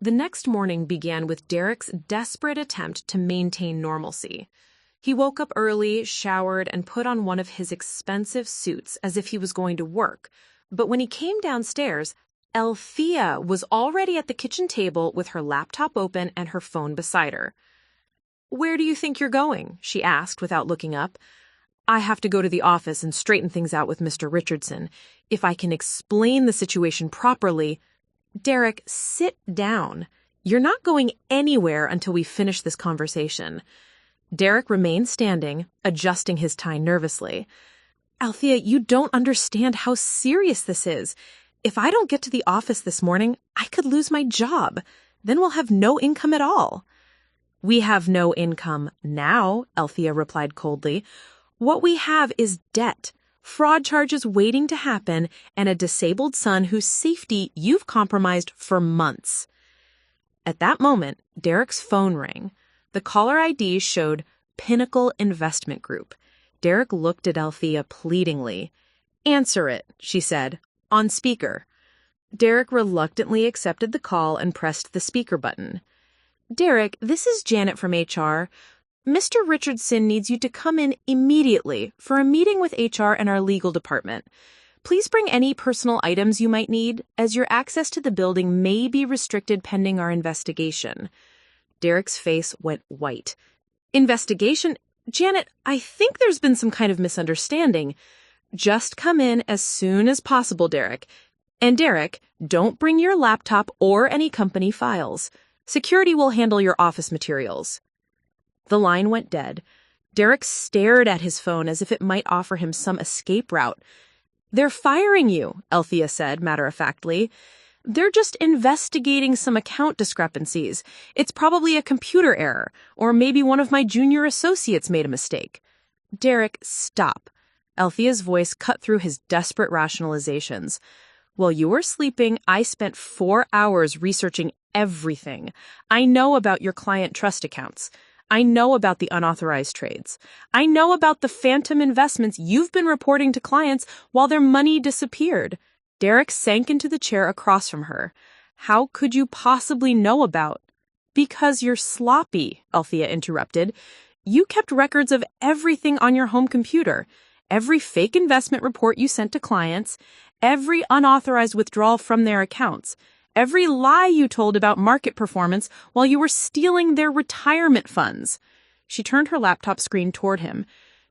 The next morning began with Derek's desperate attempt to maintain normalcy. He woke up early, showered, and put on one of his expensive suits as if he was going to work. But when he came downstairs, Althea was already at the kitchen table with her laptop open and her phone beside her. "Where do you think you're going?" she asked without looking up. "I have to go to the office and straighten things out with Mr. Richardson. If I can explain the situation properly—" "Derek, sit down. You're not going anywhere until we finish this conversation." Derek remained standing, adjusting his tie nervously. "Althea, you don't understand how serious this is. If I don't get to the office this morning, I could lose my job. Then we'll have no income at all." "We have no income now," Althea replied coldly. "What we have is debt, fraud charges waiting to happen, and a disabled son whose safety you've compromised for months." At that moment, Derek's phone rang. The caller ID showed Pinnacle Investment Group. Derek looked at Althea pleadingly. "Answer it," she said, "on speaker." Derek reluctantly accepted the call and pressed the speaker button. "Derek, this is Janet from HR. Mr. Richardson needs you to come in immediately for a meeting with HR and our legal department. Please bring any personal items you might need, as your access to the building may be restricted pending our investigation." Derek's face went white. "Investigation? Janet, I think there's been some kind of misunderstanding. Just come in as soon as possible, Derek. And Derek, don't bring your laptop or any company files. Security will handle your office materials." The line went dead. Derek stared at his phone as if it might offer him some escape route. "They're firing you," Althea said matter-of-factly. "They're just investigating some account discrepancies. It's probably a computer error, or maybe one of my junior associates made a mistake." "Derek, stop." Althea's voice cut through his desperate rationalizations. "While you were sleeping, I spent 4 hours researching everything. I know about your client trust accounts. I know about the unauthorized trades. I know about the phantom investments you've been reporting to clients while their money disappeared." Derek sank into the chair across from her. "How could you possibly know about—" "Because you're sloppy," Althea interrupted. "You kept records of everything on your home computer. Every fake investment report you sent to clients, every unauthorized withdrawal from their accounts, every lie you told about market performance while you were stealing their retirement funds." She turned her laptop screen toward him.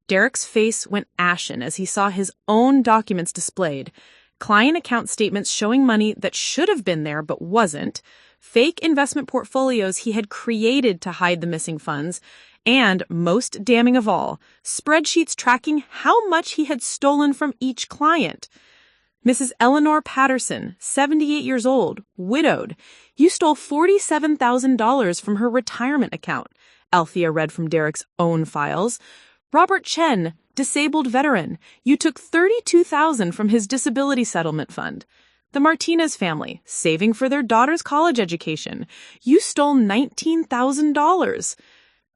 Derek's face went ashen as he saw his own documents displayed. Client account statements showing money that should have been there but wasn't, fake investment portfolios he had created to hide the missing funds, and, most damning of all, spreadsheets tracking how much he had stolen from each client. "Mrs. Eleanor Patterson, 78 years old, widowed. You stole $47,000 from her retirement account," Althea read from Derek's own files. "Robert Chen, disabled veteran. You took $32,000 from his disability settlement fund. The Martinez family, saving for their daughter's college education. You stole $19,000.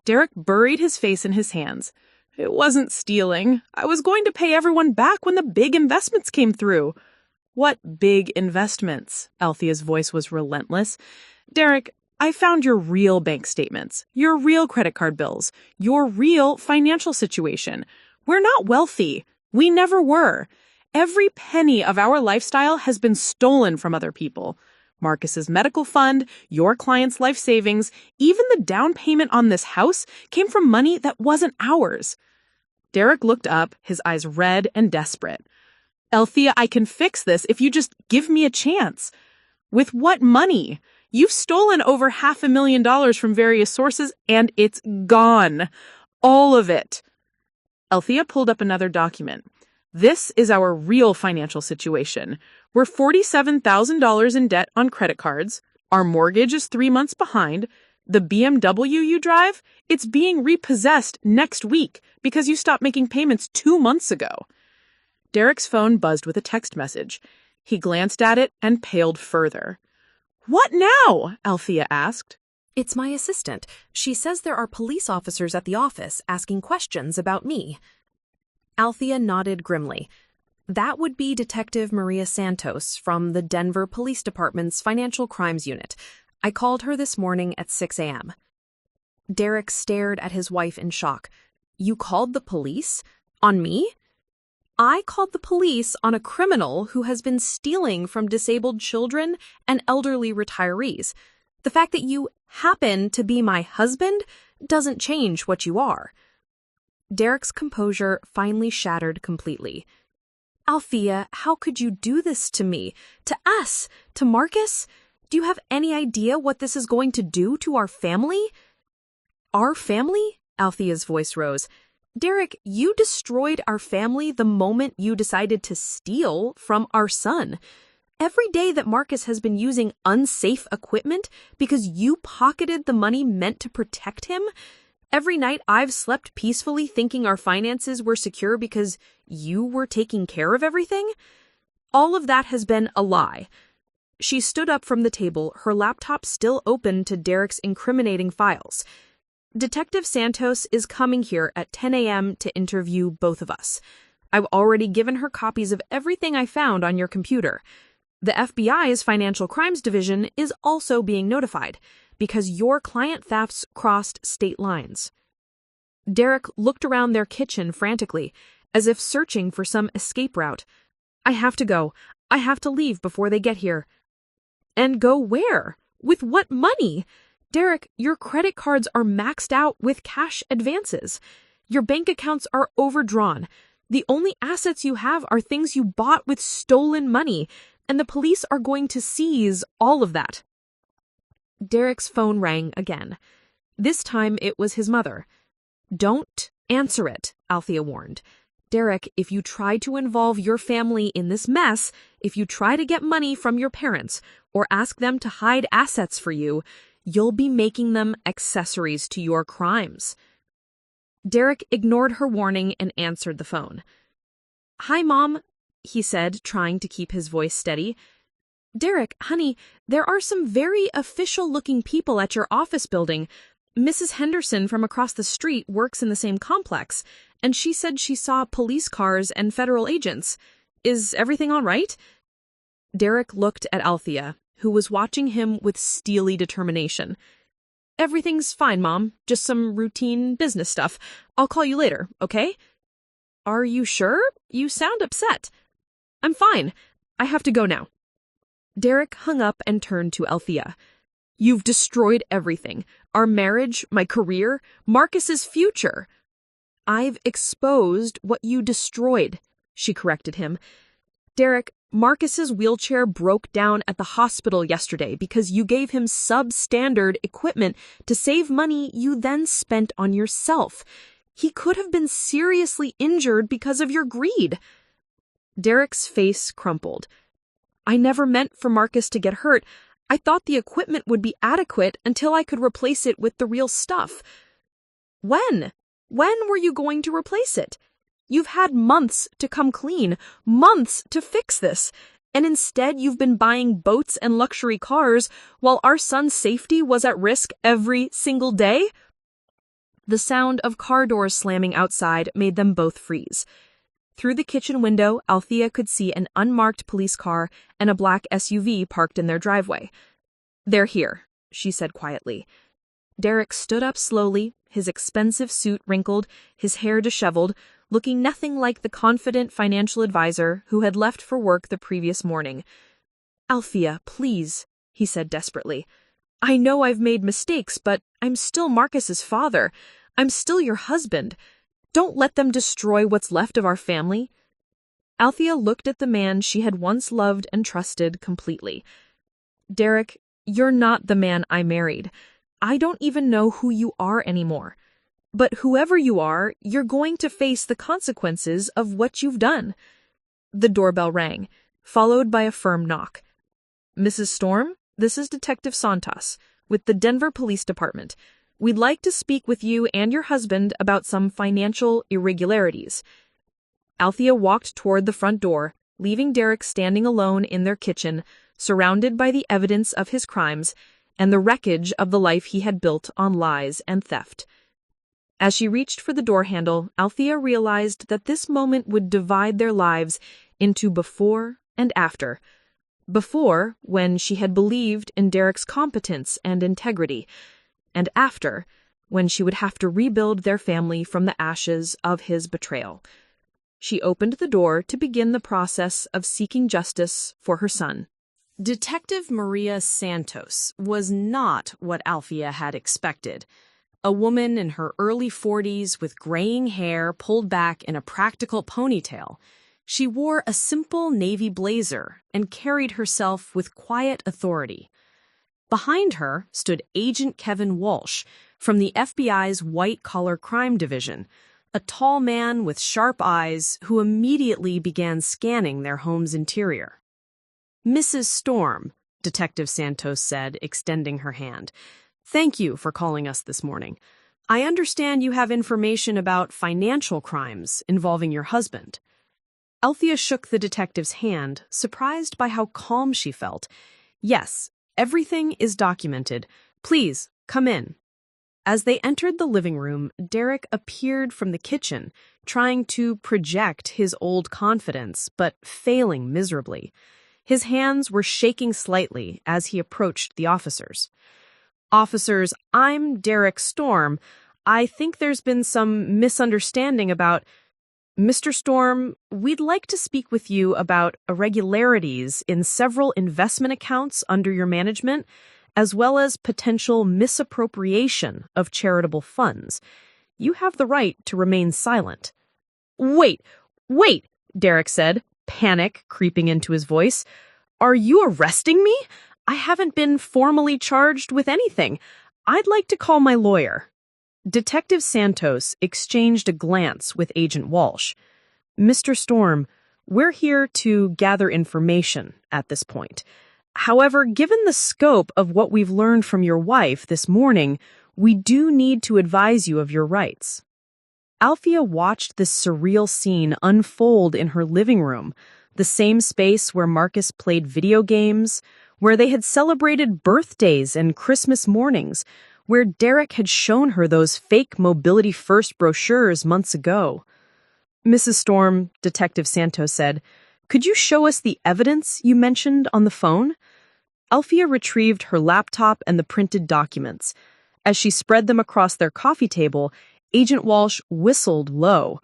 Derek buried his face in his hands. It wasn't stealing. I was going to pay everyone back when the big investments came through. What big investments? Althea's voice was relentless. Derek, I found your real bank statements, your real credit card bills, your real financial situation. We're not wealthy. We never were. Every penny of our lifestyle has been stolen from other people. Marcus's medical fund, your client's life savings, even the down payment on this house came from money that wasn't ours. Derek looked up, his eyes red and desperate. Althea, I can fix this if you just give me a chance. With what money? You've stolen over $500,000 from various sources, and it's gone. All of it. Althea pulled up another document. This is our real financial situation. We're $47,000 in debt on credit cards. Our mortgage is 3 months behind. The BMW you drive, it's being repossessed next week because you stopped making payments 2 months ago. Derek's phone buzzed with a text message. He glanced at it and paled further. What now? Althea asked. It's my assistant. She says there are police officers at the office asking questions about me. Althea nodded grimly. That would be Detective Maria Santos from the Denver Police Department's Financial Crimes Unit. I called her this morning at 6 a.m. Derek stared at his wife in shock. You called the police? On me? I called the police on a criminal who has been stealing from disabled children and elderly retirees. The fact that you happen to be my husband doesn't change what you are. Derek's composure finally shattered completely. Althea, how could you do this to me? To us? To Marcus? Do you have any idea what this is going to do to our family? Our family? Althea's voice rose. Derek, you destroyed our family the moment you decided to steal from our son. Every day that Marcus has been using unsafe equipment because you pocketed the money meant to protect him, every night I've slept peacefully thinking our finances were secure because you were taking care of everything. All of that has been a lie. She stood up from the table, her laptop still open to Derek's incriminating files. Detective Santos is coming here at 10 a.m. to interview both of us. I've already given her copies of everything I found on your computer. The FBI's Financial Crimes Division is also being notified because your client thefts crossed state lines. Derek looked around their kitchen frantically, as if searching for some escape route. I have to go. I have to leave before they get here. And go where? With what money? Derek, your credit cards are maxed out with cash advances. Your bank accounts are overdrawn. The only assets you have are things you bought with stolen money, and the police are going to seize all of that. Derek's phone rang again. This time it was his mother. Don't answer it, Althea warned. Derek, if you try to involve your family in this mess, if you try to get money from your parents or ask them to hide assets for you, you'll be making them accessories to your crimes. Derek ignored her warning and answered the phone. Hi, Mom, he said, trying to keep his voice steady. Derek, honey, there are some very official-looking people at your office building. Mrs. Henderson from across the street works in the same complex, and she said she saw police cars and federal agents. Is everything all right? Derek looked at Althea, who was watching him with steely determination. Everything's fine, Mom. Just some routine business stuff. I'll call you later, okay? Are you sure? You sound upset. I'm fine. I have to go now. Derek hung up and turned to Althea. You've destroyed everything. Our marriage, my career, Marcus's future. I've exposed what you destroyed, she corrected him. Derek, Marcus's wheelchair broke down at the hospital yesterday because you gave him substandard equipment to save money you then spent on yourself. He could have been seriously injured because of your greed. Derek's face crumpled. I never meant for Marcus to get hurt. I thought the equipment would be adequate until I could replace it with the real stuff. When? When were you going to replace it? You've had months to come clean, months to fix this, and instead you've been buying boats and luxury cars while our son's safety was at risk every single day? The sound of car doors slamming outside made them both freeze. Through the kitchen window, Althea could see an unmarked police car and a black SUV parked in their driveway. "They're here," she said quietly. Derek stood up slowly, his expensive suit wrinkled, his hair disheveled, looking nothing like the confident financial advisor who had left for work the previous morning. "Althea, please," he said desperately. "I know I've made mistakes, but I'm still Marcus's father. I'm still your husband. Don't let them destroy what's left of our family." Althea looked at the man she had once loved and trusted completely. "Derek, you're not the man I married. I don't even know who you are anymore. But whoever you are, you're going to face the consequences of what you've done." The doorbell rang, followed by a firm knock. "Mrs. Storm, this is Detective Santos with the Denver Police Department. We'd like to speak with you and your husband about some financial irregularities." Althea walked toward the front door, leaving Derek standing alone in their kitchen, surrounded by the evidence of his crimes and the wreckage of the life he had built on lies and theft. As she reached for the door handle, Althea realized that this moment would divide their lives into before and after. Before, when she had believed in Derek's competence and integrity, and after, when she would have to rebuild their family from the ashes of his betrayal. She opened the door to begin the process of seeking justice for her son. Detective Maria Santos was not what Althea had expected. A woman in her early 40s with graying hair pulled back in a practical ponytail. She wore a simple navy blazer and carried herself with quiet authority. Behind her stood Agent Kevin Walsh from the FBI's white-collar crime division, a tall man with sharp eyes who immediately began scanning their home's interior. "Mrs. Storm," Detective Santos said, extending her hand, "thank you for calling us this morning. I understand you have information about financial crimes involving your husband." Althea shook the detective's hand, surprised by how calm she felt. "Yes, everything is documented. Please, come in." As they entered the living room, Derek appeared from the kitchen, trying to project his old confidence, but failing miserably. His hands were shaking slightly as he approached the officers. "Officers, I'm Derek Storm. I think there's been some misunderstanding about—" "Mr. Storm, we'd like to speak with you about irregularities in several investment accounts under your management, as well as potential misappropriation of charitable funds. You have the right to remain silent." Wait, Derek said, panic creeping into his voice. "Are you arresting me? I haven't been formally charged with anything. I'd like to call my lawyer." Detective Santos exchanged a glance with Agent Walsh. "Mr. Storm, we're here to gather information at this point. However, given the scope of what we've learned from your wife this morning, we do need to advise you of your rights." Althea watched this surreal scene unfold in her living room, the same space where Marcus played video games, where they had celebrated birthdays and Christmas mornings, where Derek had shown her those fake Mobility First brochures months ago. "Mrs. Storm," Detective Santos said, "could you show us the evidence you mentioned on the phone?" Althea retrieved her laptop and the printed documents. As she spread them across their coffee table, Agent Walsh whistled low.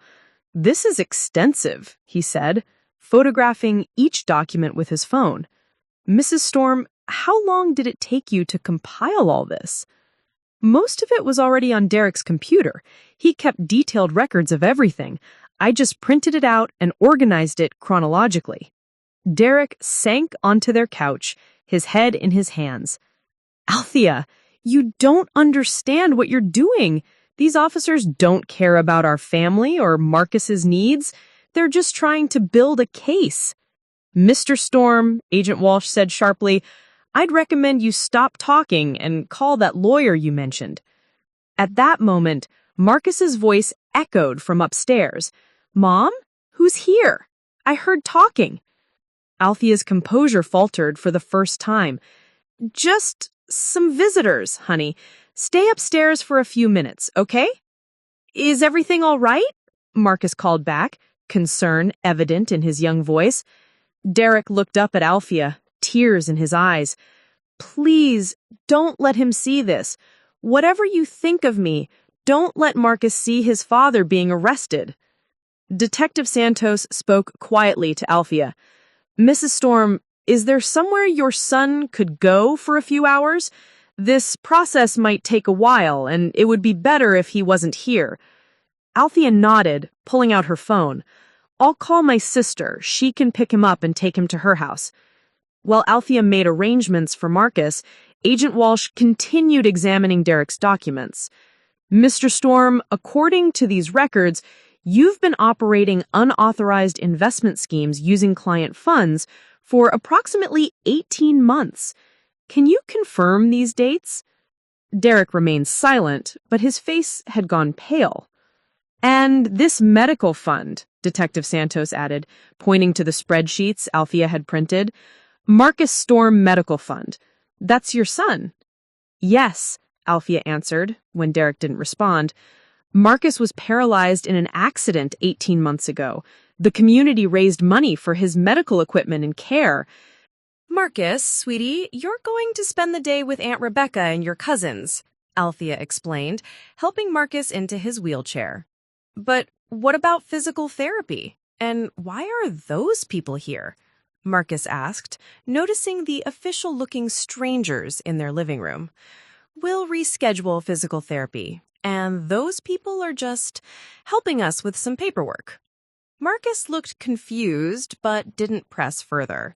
"This is extensive," he said, photographing each document with his phone. "Mrs. Storm, how long did it take you to compile all this?" "Most of it was already on Derek's computer. He kept detailed records of everything. I just printed it out and organized it chronologically." Derek sank onto their couch, his head in his hands. "Althea, you don't understand what you're doing. These officers don't care about our family or Marcus's needs. They're just trying to build a case." "Mr. Storm," Agent Walsh said sharply, "I'd recommend you stop talking and call that lawyer you mentioned." At that moment, Marcus's voice echoed from upstairs. "Mom? Who's here? I heard talking." Althea's composure faltered for the first time. "Just some visitors, honey. Stay upstairs for a few minutes, okay?" Is everything all right? Marcus called back, concern evident in his young voice. Derek looked up at Althea, tears in his eyes. Please, don't let him see this. Whatever you think of me, don't let Marcus see his father being arrested. Detective Santos spoke quietly to Althea. Mrs. Storm, is there somewhere your son could go for a few hours? This process might take a while, and it would be better if he wasn't here. Althea nodded, pulling out her phone. I'll call my sister. She can pick him up and take him to her house. While Althea made arrangements for Marcus, Agent Walsh continued examining Derek's documents. Mr. Storm, according to these records, you've been operating unauthorized investment schemes using client funds for approximately 18 months. Can you confirm these dates? Derek remained silent, but his face had gone pale. And this medical fund, Detective Santos added, pointing to the spreadsheets Althea had printed. Marcus Storm Medical Fund. That's your son. Yes, Althea answered, when Derek didn't respond. Marcus was paralyzed in an accident 18 months ago. The community raised money for his medical equipment and care. Marcus, sweetie, you're going to spend the day with Aunt Rebecca and your cousins, Althea explained, helping Marcus into his wheelchair. But what about physical therapy? And why are those people here? Marcus asked, noticing the official-looking strangers in their living room. We'll reschedule physical therapy, and those people are just helping us with some paperwork. Marcus looked confused, but didn't press further.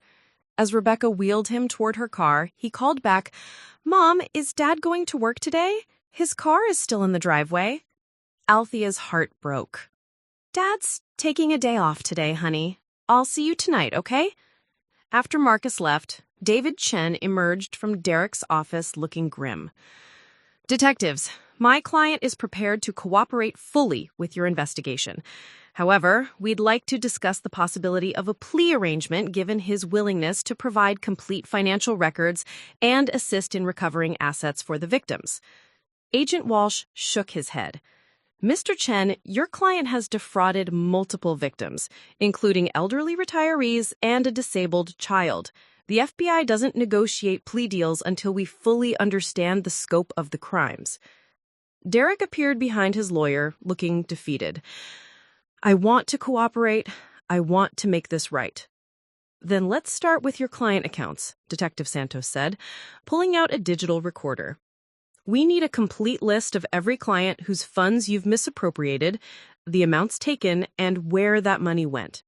As Rebecca wheeled him toward her car, he called back, Mom, is Dad going to work today? His car is still in the driveway. Althea's heart broke. Dad's taking a day off today, honey. I'll see you tonight, okay? After Marcus left, David Chen emerged from Derek's office looking grim. Detectives, my client is prepared to cooperate fully with your investigation. However, we'd like to discuss the possibility of a plea arrangement given his willingness to provide complete financial records and assist in recovering assets for the victims. Agent Walsh shook his head. Mr. Chen, your client has defrauded multiple victims, including elderly retirees and a disabled child. The FBI doesn't negotiate plea deals until we fully understand the scope of the crimes. Derek appeared behind his lawyer, looking defeated. I want to cooperate. I want to make this right. Then let's start with your client accounts, Detective Santos said, pulling out a digital recorder. We need a complete list of every client whose funds you've misappropriated, the amounts taken, and where that money went.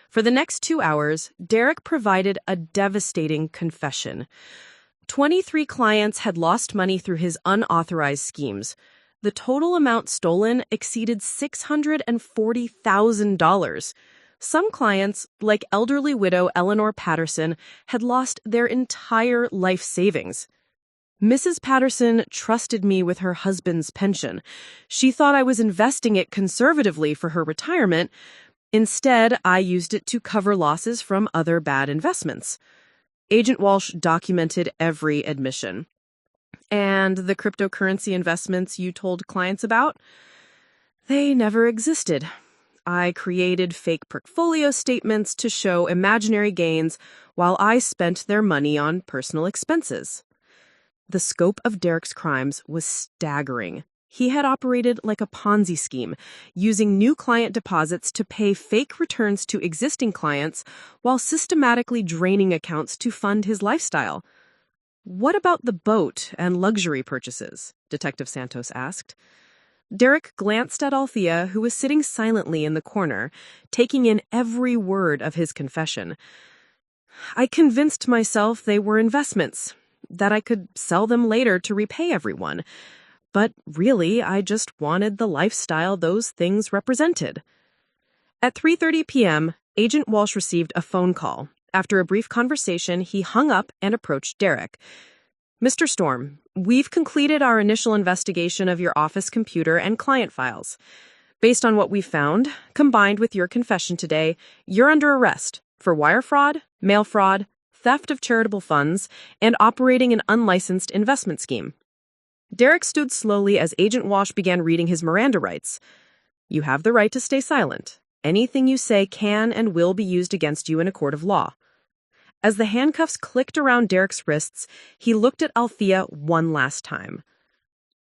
For the next 2 hours, Derek provided a devastating confession. 23 clients had lost money through his unauthorized schemes. The total amount stolen exceeded $640,000. Some clients, like elderly widow Eleanor Patterson, had lost their entire life savings. Mrs. Patterson trusted me with her husband's pension. She thought I was investing it conservatively for her retirement. Instead, I used it to cover losses from other bad investments. Agent Walsh documented every admission. And the cryptocurrency investments you told clients about? They never existed. I created fake portfolio statements to show imaginary gains while I spent their money on personal expenses. The scope of Derek's crimes was staggering. He had operated like a Ponzi scheme, using new client deposits to pay fake returns to existing clients while systematically draining accounts to fund his lifestyle. What about the boat and luxury purchases? Detective Santos asked. Derek glanced at Althea, who was sitting silently in the corner, taking in every word of his confession. I convinced myself they were investments, that I could sell them later to repay everyone. But really, I just wanted the lifestyle those things represented. At 3:30 p.m., Agent Walsh received a phone call. After a brief conversation, he hung up and approached Derek. Mr. Storm, we've completed our initial investigation of your office computer and client files. Based on what we found, combined with your confession today, you're under arrest for wire fraud, mail fraud, theft of charitable funds, and operating an unlicensed investment scheme. Derek stood slowly as Agent Wash began reading his Miranda rights. You have the right to stay silent. Anything you say can and will be used against you in a court of law. As the handcuffs clicked around Derek's wrists, he looked at Althea one last time.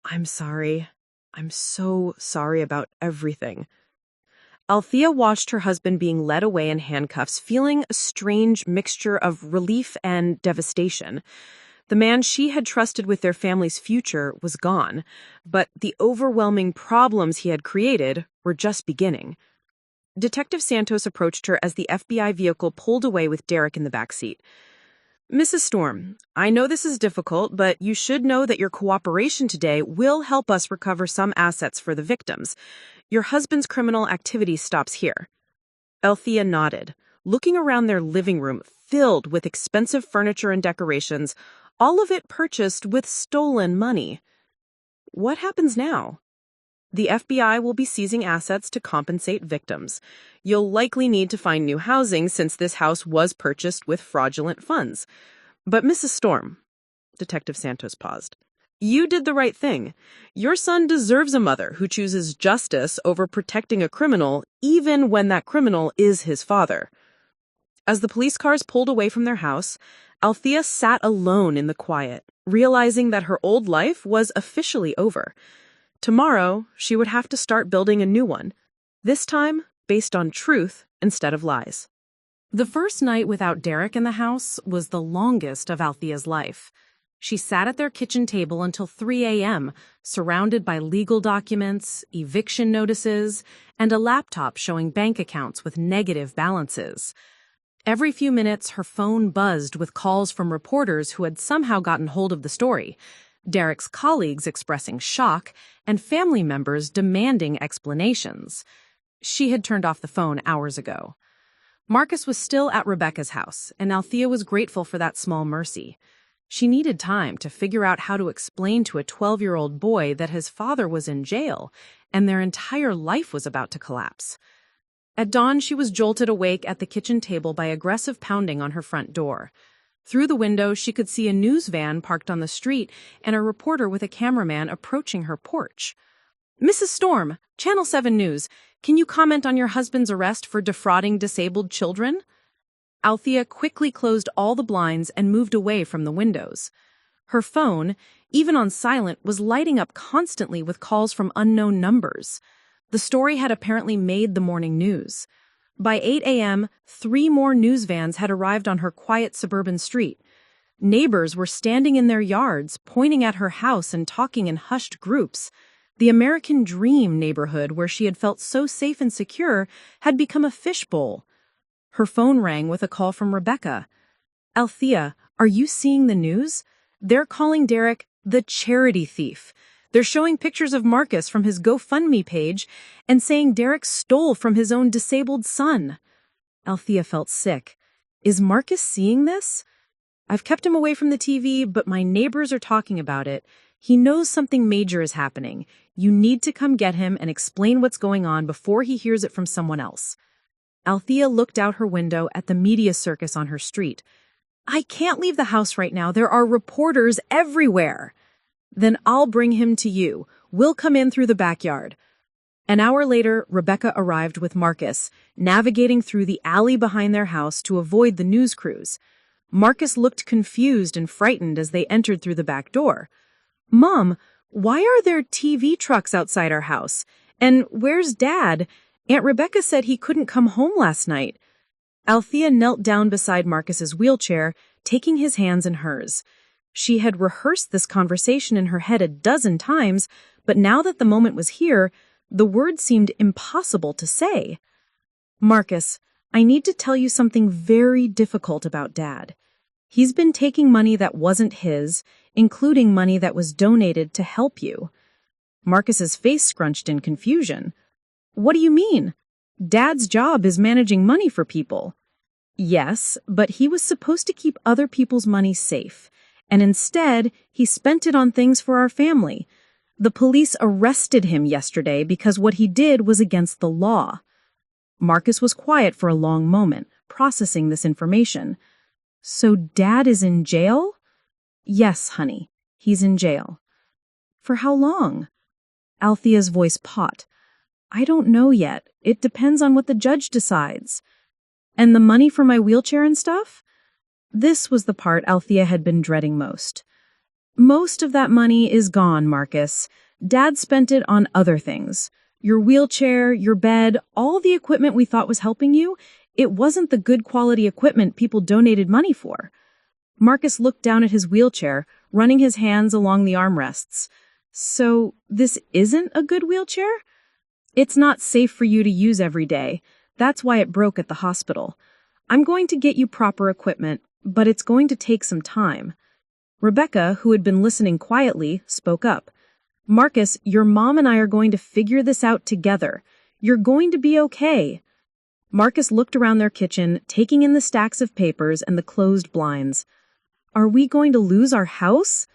I'm sorry. I'm so sorry about everything. Althea watched her husband being led away in handcuffs, feeling a strange mixture of relief and devastation. The man she had trusted with their family's future was gone, but the overwhelming problems he had created were just beginning. Detective Santos approached her as the FBI vehicle pulled away with Derek in the back seat. Mrs. Storm, I know this is difficult, but you should know that your cooperation today will help us recover some assets for the victims. Your husband's criminal activity stops here. Althea nodded, looking around their living room filled with expensive furniture and decorations, all of it purchased with stolen money. What happens now? The FBI will be seizing assets to compensate victims. You'll likely need to find new housing since this house was purchased with fraudulent funds. But Mrs. Storm, Detective Santos paused, you did the right thing. Your son deserves a mother who chooses justice over protecting a criminal, even when that criminal is his father. As the police cars pulled away from their house, Althea sat alone in the quiet, realizing that her old life was officially over. Tomorrow, she would have to start building a new one, this time based on truth instead of lies. The first night without Derek in the house was the longest of Althea's life. She sat at their kitchen table until 3 a.m., surrounded by legal documents, eviction notices, and a laptop showing bank accounts with negative balances. Every few minutes, her phone buzzed with calls from reporters who had somehow gotten hold of the story, Derek's colleagues expressing shock, and family members demanding explanations. She had turned off the phone hours ago. Marcus was still at Rebecca's house, and Althea was grateful for that small mercy. She needed time to figure out how to explain to a 12-year-old boy that his father was in jail and their entire life was about to collapse. At dawn, she was jolted awake at the kitchen table by aggressive pounding on her front door. Through the window, she could see a news van parked on the street and a reporter with a cameraman approaching her porch. Mrs. Storm, Channel 7 News, can you comment on your husband's arrest for defrauding disabled children? Althea quickly closed all the blinds and moved away from the windows. Her phone, even on silent, was lighting up constantly with calls from unknown numbers. The story had apparently made the morning news. By 8 a.m., 3 more news vans had arrived on her quiet suburban street. Neighbors were standing in their yards, pointing at her house and talking in hushed groups. The American Dream neighborhood, where she had felt so safe and secure, had become a fishbowl. Her phone rang with a call from Rebecca. Althea, are you seeing the news? They're calling Derek the charity thief. They're showing pictures of Marcus from his GoFundMe page and saying Derek stole from his own disabled son. Althea felt sick. Is Marcus seeing this? I've kept him away from the TV, but my neighbors are talking about it. He knows something major is happening. You need to come get him and explain what's going on before he hears it from someone else. Althea looked out her window at the media circus on her street. I can't leave the house right now. There are reporters everywhere. Then I'll bring him to you. We'll come in through the backyard. An hour later, Rebecca arrived with Marcus, navigating through the alley behind their house to avoid the news crews. Marcus looked confused and frightened as they entered through the back door. Mom, why are there TV trucks outside our house? And where's Dad? Aunt Rebecca said he couldn't come home last night. Althea knelt down beside Marcus's wheelchair, taking his hands in hers. She had rehearsed this conversation in her head a dozen times, but now that the moment was here, the words seemed impossible to say. Marcus, I need to tell you something very difficult about Dad. He's been taking money that wasn't his, including money that was donated to help you. Marcus's face scrunched in confusion. What do you mean? Dad's job is managing money for people. Yes, but he was supposed to keep other people's money safe. And instead, he spent it on things for our family. The police arrested him yesterday because what he did was against the law. Marcus was quiet for a long moment, processing this information. So Dad is in jail? Yes, honey, he's in jail. For how long? Althea's voice caught. I don't know yet. It depends on what the judge decides. And the money for my wheelchair and stuff? This was the part Althea had been dreading most. Most of that money is gone, Marcus. Dad spent it on other things. Your wheelchair, your bed, all the equipment we thought was helping you, it wasn't the good quality equipment people donated money for. Marcus looked down at his wheelchair, running his hands along the armrests. So, this isn't a good wheelchair? It's not safe for you to use every day. That's why it broke at the hospital. I'm going to get you proper equipment, but it's going to take some time. Rebecca, who had been listening quietly, spoke up. Marcus, your mom and I are going to figure this out together. You're going to be okay. Marcus looked around their kitchen, taking in the stacks of papers and the closed blinds. Are we going to lose our house?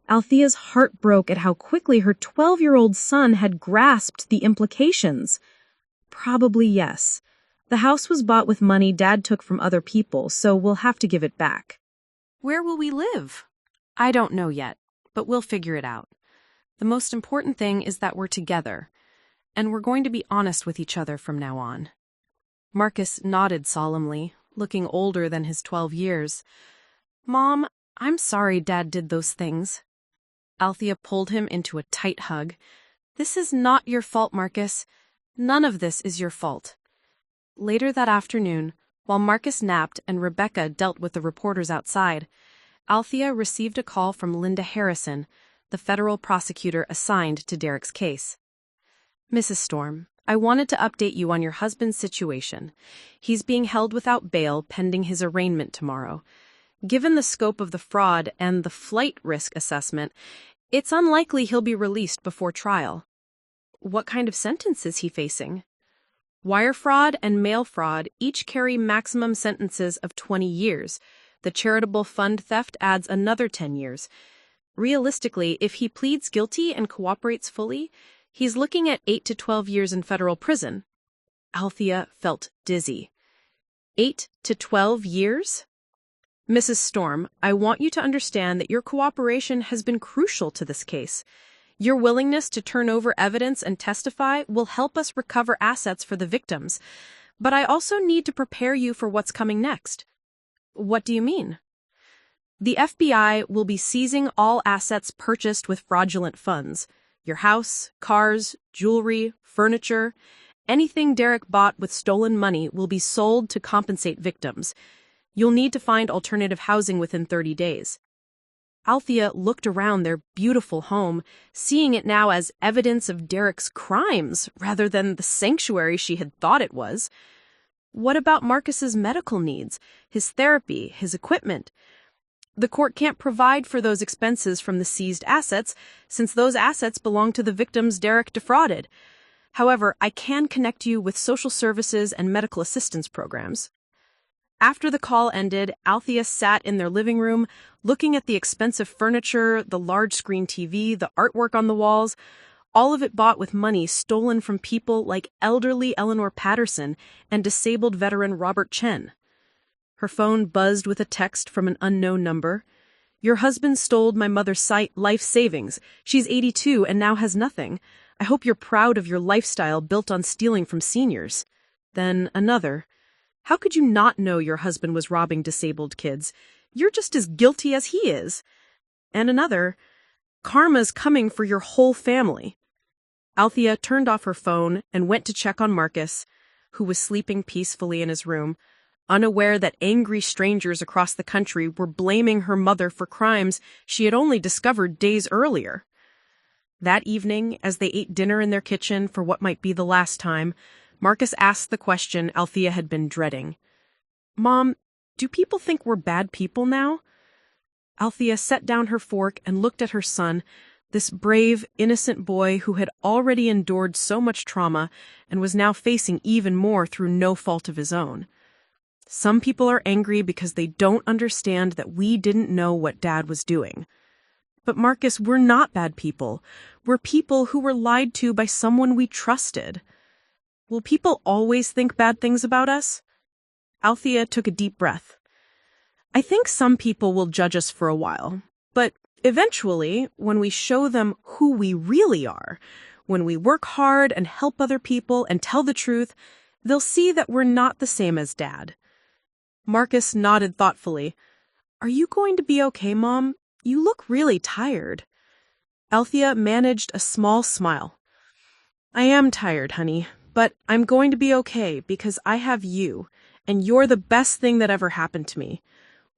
Althea's heart broke at how quickly her 12-year-old son had grasped the implications. Probably yes. The house was bought with money Dad took from other people, so we'll have to give it back. Where will we live? I don't know yet, but we'll figure it out. The most important thing is that we're together, and we're going to be honest with each other from now on. Marcus nodded solemnly, looking older than his 12 years. Mom, I'm sorry Dad did those things. Althea pulled him into a tight hug. This is not your fault, Marcus. None of this is your fault. Later that afternoon, while Marcus napped and Rebecca dealt with the reporters outside, Althea received a call from Linda Harrison, the federal prosecutor assigned to Derek's case. Mrs. Storm, I wanted to update you on your husband's situation. He's being held without bail pending his arraignment tomorrow. Given the scope of the fraud and the flight risk assessment, it's unlikely he'll be released before trial. What kind of sentence is he facing? Wire fraud and mail fraud each carry maximum sentences of 20 years. The charitable fund theft adds another 10 years. Realistically, if he pleads guilty and cooperates fully, he's looking at 8 to 12 years in federal prison. Althea felt dizzy. 8 to 12 years? Mrs. Storm, I want you to understand that your cooperation has been crucial to this case. Your willingness to turn over evidence and testify will help us recover assets for the victims. But I also need to prepare you for what's coming next. What do you mean? The FBI will be seizing all assets purchased with fraudulent funds. Your house, cars, jewelry, furniture. Anything Derek bought with stolen money will be sold to compensate victims. You'll need to find alternative housing within 30 days. Althea looked around their beautiful home, seeing it now as evidence of Derek's crimes rather than the sanctuary she had thought it was. What about Marcus's medical needs, his therapy, his equipment? The court can't provide for those expenses from the seized assets, since those assets belong to the victims Derek defrauded. However, I can connect you with social services and medical assistance programs. After the call ended, Althea sat in their living room, looking at the expensive furniture, the large screen TV, the artwork on the walls, all of it bought with money stolen from people like elderly Eleanor Patterson and disabled veteran Robert Chen. Her phone buzzed with a text from an unknown number. Your husband stole my mother's life savings. She's 82 and now has nothing. I hope you're proud of your lifestyle built on stealing from seniors. Then another. How could you not know your husband was robbing disabled kids? You're just as guilty as he is. And another. Karma's coming for your whole family. Althea turned off her phone and went to check on Marcus, who was sleeping peacefully in his room, unaware that angry strangers across the country were blaming her mother for crimes she had only discovered days earlier. That evening, as they ate dinner in their kitchen for what might be the last time, Marcus asked the question Althea had been dreading. Mom, do people think we're bad people now? Althea set down her fork and looked at her son, this brave, innocent boy who had already endured so much trauma and was now facing even more through no fault of his own. Some people are angry because they don't understand that we didn't know what Dad was doing. But Marcus, we're not bad people. We're people who were lied to by someone we trusted. Will people always think bad things about us? Althea took a deep breath. I think some people will judge us for a while, but Eventually, when we show them who we really are, when we work hard and help other people and tell the truth, they'll see that we're not the same as Dad. Marcus nodded thoughtfully. Are you going to be okay, Mom? You look really tired. Althea managed a small smile. I am tired, honey, but I'm going to be okay because I have you, and you're the best thing that ever happened to me.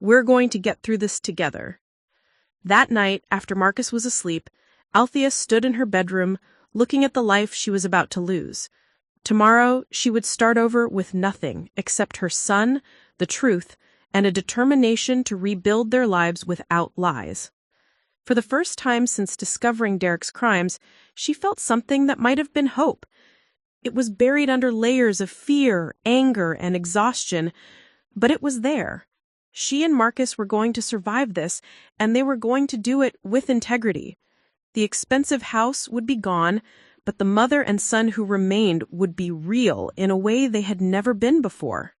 We're going to get through this together. That night, after Marcus was asleep, Althea stood in her bedroom, looking at the life she was about to lose. Tomorrow, she would start over with nothing except her son, the truth, and a determination to rebuild their lives without lies. For the first time since discovering Derek's crimes, she felt something that might have been hope. It was buried under layers of fear, anger, and exhaustion, but it was there. She and Marcus were going to survive this, and they were going to do it with integrity. The expensive house would be gone, but the mother and son who remained would be real in a way they had never been before.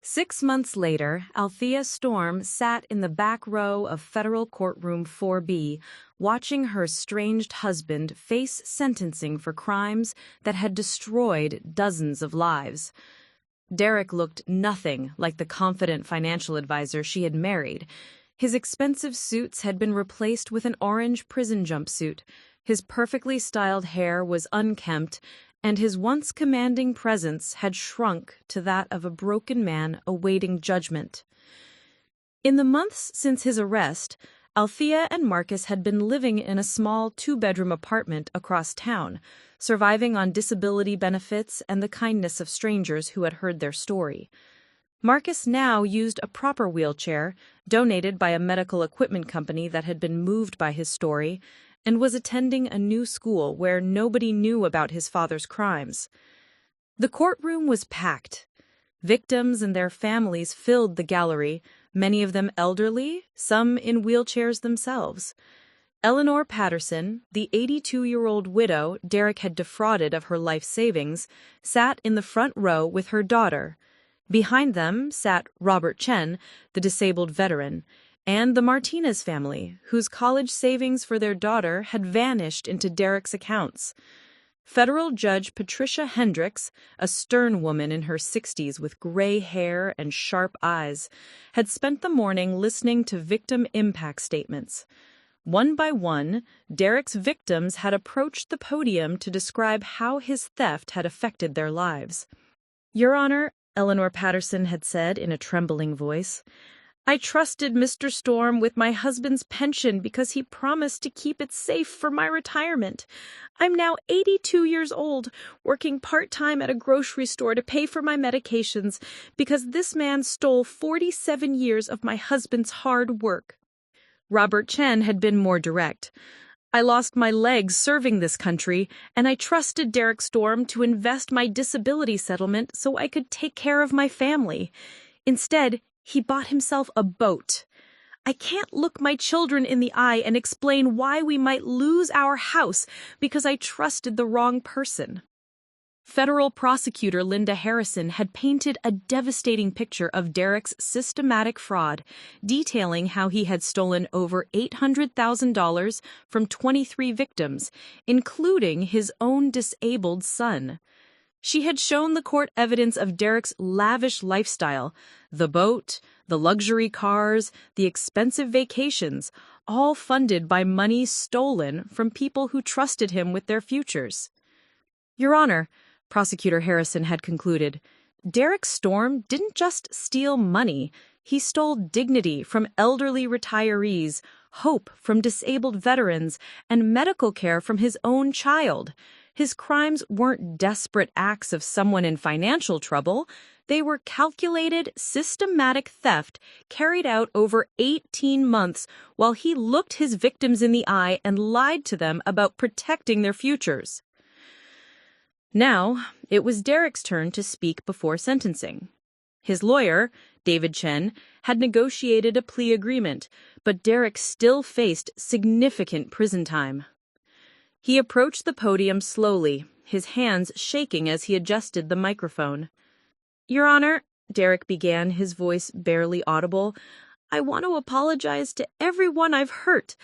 6 months later, Althea Storm sat in the back row of Federal Courtroom 4B, watching her estranged husband face sentencing for crimes that had destroyed dozens of lives. Derek looked nothing like the confident financial advisor she had married. His expensive suits had been replaced with an orange prison jumpsuit. His perfectly styled hair was unkempt, and his once commanding presence had shrunk to that of a broken man awaiting judgment. In the months since his arrest, Althea and Marcus had been living in a small 2-bedroom apartment across town, surviving on disability benefits and the kindness of strangers who had heard their story. Marcus now used a proper wheelchair, donated by a medical equipment company that had been moved by his story, and was attending a new school where nobody knew about his father's crimes. The courtroom was packed. Victims and their families filled the gallery, many of them elderly, some in wheelchairs themselves. Eleanor Patterson, the 82-year-old widow Derek had defrauded of her life savings, sat in the front row with her daughter. Behind them sat Robert Chen, the disabled veteran, and the Martinez family, whose college savings for their daughter had vanished into Derek's accounts. Federal Judge Patricia Hendricks, a stern woman in her 60s with gray hair and sharp eyes, had spent the morning listening to victim impact statements. One by one, Derek's victims had approached the podium to describe how his theft had affected their lives. Your Honor, Eleanor Patterson had said in a trembling voice, I trusted Mr. Storm with my husband's pension because he promised to keep it safe for my retirement. I'm now 82 years old, working part-time at a grocery store to pay for my medications because this man stole 47 years of my husband's hard work. Robert Chen had been more direct. I lost my legs serving this country, and I trusted Derek Storm to invest my disability settlement so I could take care of my family. Instead, he bought himself a boat. I can't look my children in the eye and explain why we might lose our house because I trusted the wrong person. Federal prosecutor Linda Harrison had painted a devastating picture of Derek's systematic fraud, detailing how he had stolen over $800,000 from 23 victims, including his own disabled son. She had shown the court evidence of Derek's lavish lifestyle, the boat, the luxury cars, the expensive vacations, all funded by money stolen from people who trusted him with their futures. Your Honor, Prosecutor Harrison had concluded, Derek Storm didn't just steal money, he stole dignity from elderly retirees, hope from disabled veterans, and medical care from his own child. His crimes weren't desperate acts of someone in financial trouble. They were calculated, systematic theft carried out over 18 months while he looked his victims in the eye and lied to them about protecting their futures. Now, it was Derek's turn to speak before sentencing. His lawyer, David Chen, had negotiated a plea agreement, but Derek still faced significant prison time. He approached the podium slowly, his hands shaking as he adjusted the microphone. Your Honor, Derek began, his voice barely audible, I want to apologize to everyone I've hurt.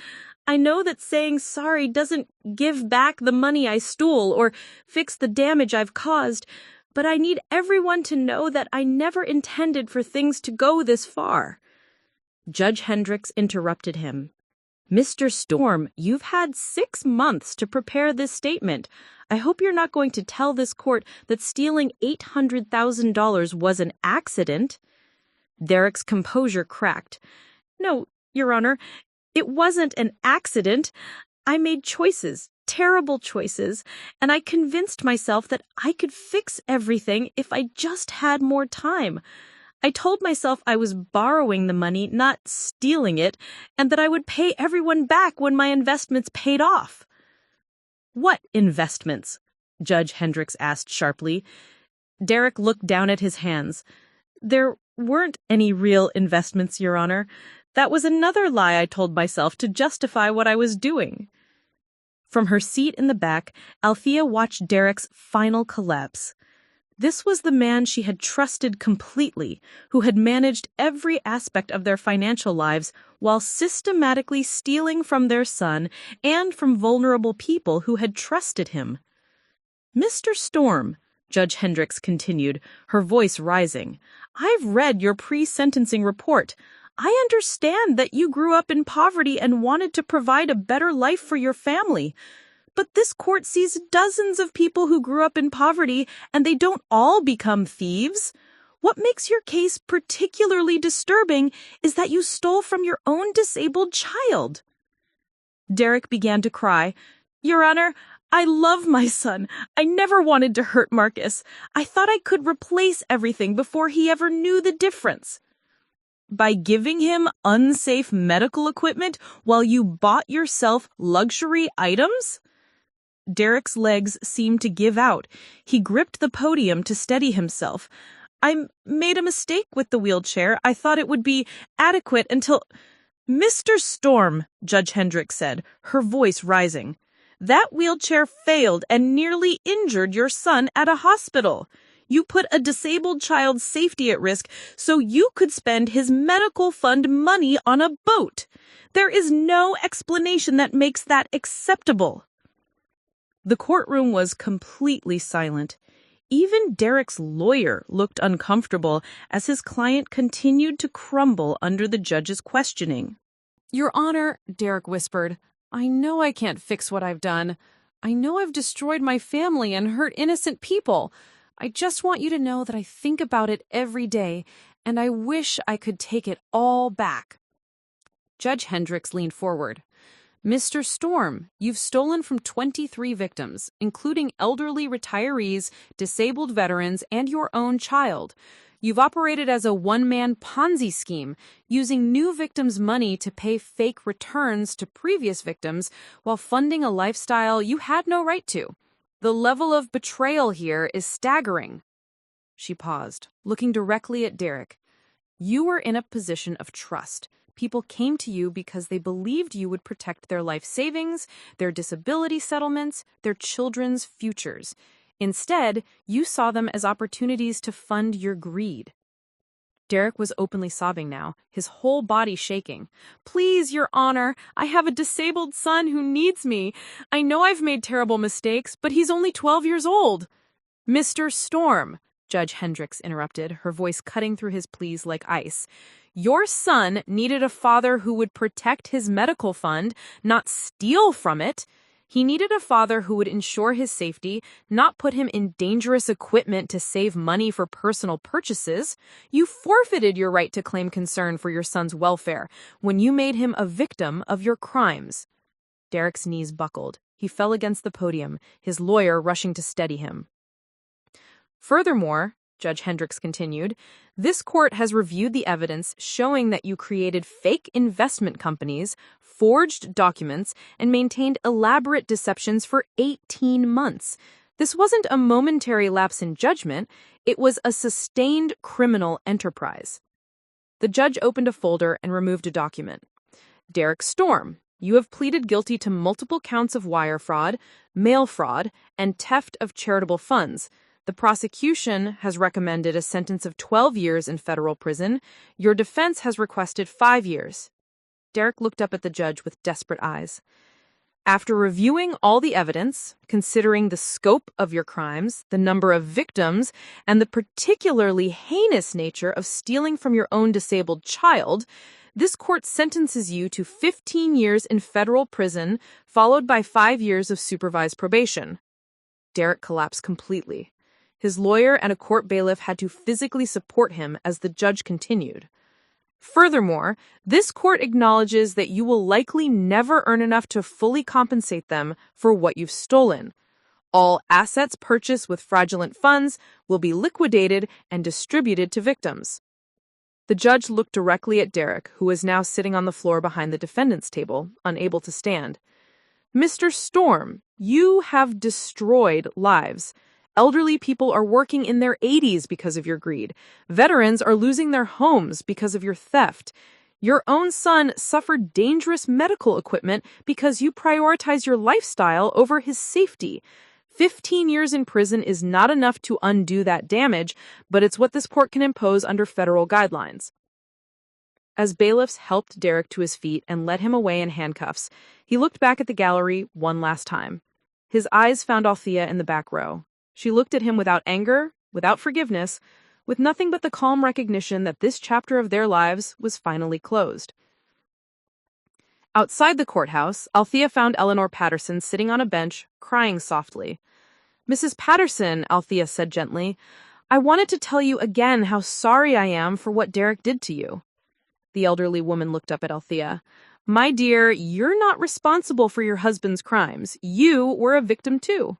I know that saying sorry doesn't give back the money I stole or fix the damage I've caused, but I need everyone to know that I never intended for things to go this far." Judge Hendricks interrupted him. "Mr. Storm, you've had 6 months to prepare this statement. I hope you're not going to tell this court that stealing $800,000 was an accident." Derek's composure cracked. "No, Your Honor, it wasn't an accident. I made choices, terrible choices, and I convinced myself that I could fix everything if I just had more time. I told myself I was borrowing the money, not stealing it, and that I would pay everyone back when my investments paid off." "What investments?" Judge Hendricks asked sharply. Derek looked down at his hands. "There weren't any real investments, Your Honor. That was another lie I told myself to justify what I was doing." From her seat in the back, Althea watched Derek's final collapse. This was the man she had trusted completely, who had managed every aspect of their financial lives while systematically stealing from their son and from vulnerable people who had trusted him. "Mr. Storm," Judge Hendricks continued, her voice rising, "I've read your pre-sentencing report. I understand that you grew up in poverty and wanted to provide a better life for your family. But this court sees dozens of people who grew up in poverty, and they don't all become thieves. What makes your case particularly disturbing is that you stole from your own disabled child." Derek began to cry. "Your Honor, I love my son. I never wanted to hurt Marcus. I thought I could replace everything before he ever knew the difference." "By giving him unsafe medical equipment while you bought yourself luxury items?" Derek's legs seemed to give out. He gripped the podium to steady himself. "I made a mistake with the wheelchair. I thought it would be adequate until—" "Mr. Storm," Judge Hendricks said, her voice rising, "that wheelchair failed and nearly injured your son at a hospital. You put a disabled child's safety at risk so you could spend his medical fund money on a boat. There is no explanation that makes that acceptable." The courtroom was completely silent. Even Derek's lawyer looked uncomfortable as his client continued to crumble under the judge's questioning. "Your Honor," Derek whispered, "I know I can't fix what I've done. I know I've destroyed my family and hurt innocent people. I just want you to know that I think about it every day, and I wish I could take it all back." Judge Hendricks leaned forward. "Mr. Storm, you've stolen from 23 victims, including elderly retirees, disabled veterans, and your own child. You've operated as a one-man Ponzi scheme, using new victims' money to pay fake returns to previous victims while funding a lifestyle you had no right to. The level of betrayal here is staggering." She paused, looking directly at Derek. "You were in a position of trust. People came to you because they believed you would protect their life savings, their disability settlements, their children's futures. Instead, you saw them as opportunities to fund your greed." Derek was openly sobbing now, his whole body shaking. "Please, Your Honor, I have a disabled son who needs me. I know I've made terrible mistakes, but he's only 12 years old." "Mr. Storm," Judge Hendricks interrupted, her voice cutting through his pleas like ice. "Your son needed a father who would protect his medical fund, not steal from it. He needed a father who would ensure his safety, not put him in dangerous equipment to save money for personal purchases. You forfeited your right to claim concern for your son's welfare when you made him a victim of your crimes." Derek's knees buckled. He fell against the podium, his lawyer rushing to steady him. "Furthermore," Judge Hendricks continued, "this court has reviewed the evidence showing that you created fake investment companies, forged documents, and maintained elaborate deceptions for 18 months. This wasn't a momentary lapse in judgment, it was a sustained criminal enterprise." The judge opened a folder and removed a document. "Derek Storm, you have pleaded guilty to multiple counts of wire fraud, mail fraud, and theft of charitable funds. The prosecution has recommended a sentence of 12 years in federal prison. Your defense has requested 5 years. Derek looked up at the judge with desperate eyes. After reviewing all the evidence, considering the scope of your crimes, the number of victims, and the particularly heinous nature of stealing from your own disabled child, this court sentences you to 15 years in federal prison, followed by 5 years of supervised probation. Derek collapsed completely. His lawyer and a court bailiff had to physically support him as the judge continued. Furthermore, this court acknowledges that you will likely never earn enough to fully compensate them for what you've stolen. All assets purchased with fraudulent funds will be liquidated and distributed to victims. The judge looked directly at Derek, who was now sitting on the floor behind the defendant's table, unable to stand. Mr. Storm, you have destroyed lives. Elderly people are working in their 80s because of your greed. Veterans are losing their homes because of your theft. Your own son suffered dangerous medical equipment because you prioritize your lifestyle over his safety. 15 years in prison is not enough to undo that damage, but it's what this court can impose under federal guidelines. As bailiffs helped Derek to his feet and led him away in handcuffs, he looked back at the gallery one last time. His eyes found Althea in the back row. She looked at him without anger, without forgiveness, with nothing but the calm recognition that this chapter of their lives was finally closed. Outside the courthouse, Althea found Eleanor Patterson sitting on a bench, crying softly. "Mrs. Patterson," Althea said gently, "I wanted to tell you again how sorry I am for what Derek did to you." The elderly woman looked up at Althea. "My dear, you're not responsible for your husband's crimes. You were a victim too.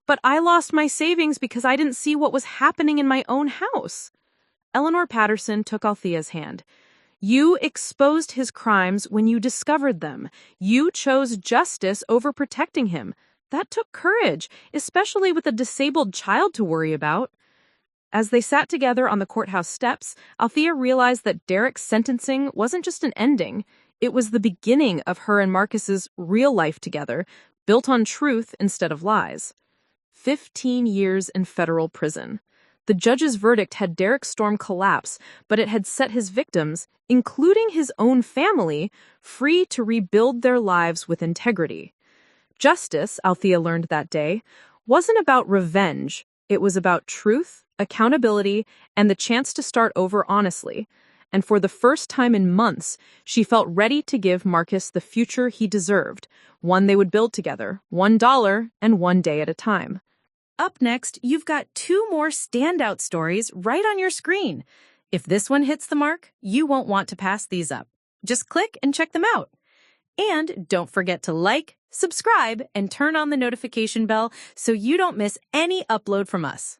But I lost my savings because I didn't see what was happening in my own house." Eleanor Patterson took Althea's hand. "You exposed his crimes when you discovered them. You chose justice over protecting him. That took courage, especially with a disabled child to worry about." As they sat together on the courthouse steps, Althea realized that Derek's sentencing wasn't just an ending. It was the beginning of her and Marcus's real life together, built on truth instead of lies. 15 years in federal prison. The judge's verdict had Derek Storm collapse, but it had set his victims, including his own family, free to rebuild their lives with integrity. Justice, Althea learned that day, wasn't about revenge. It was about truth, accountability, and the chance to start over honestly. And for the first time in months, she felt ready to give Marcus the future he deserved, one they would build together, $1 and one day at a time. Up next, you've got 2 more standout stories right on your screen. If this one hits the mark, you won't want to pass these up. Just click and check them out. And don't forget to like, subscribe, and turn on the notification bell so you don't miss any upload from us.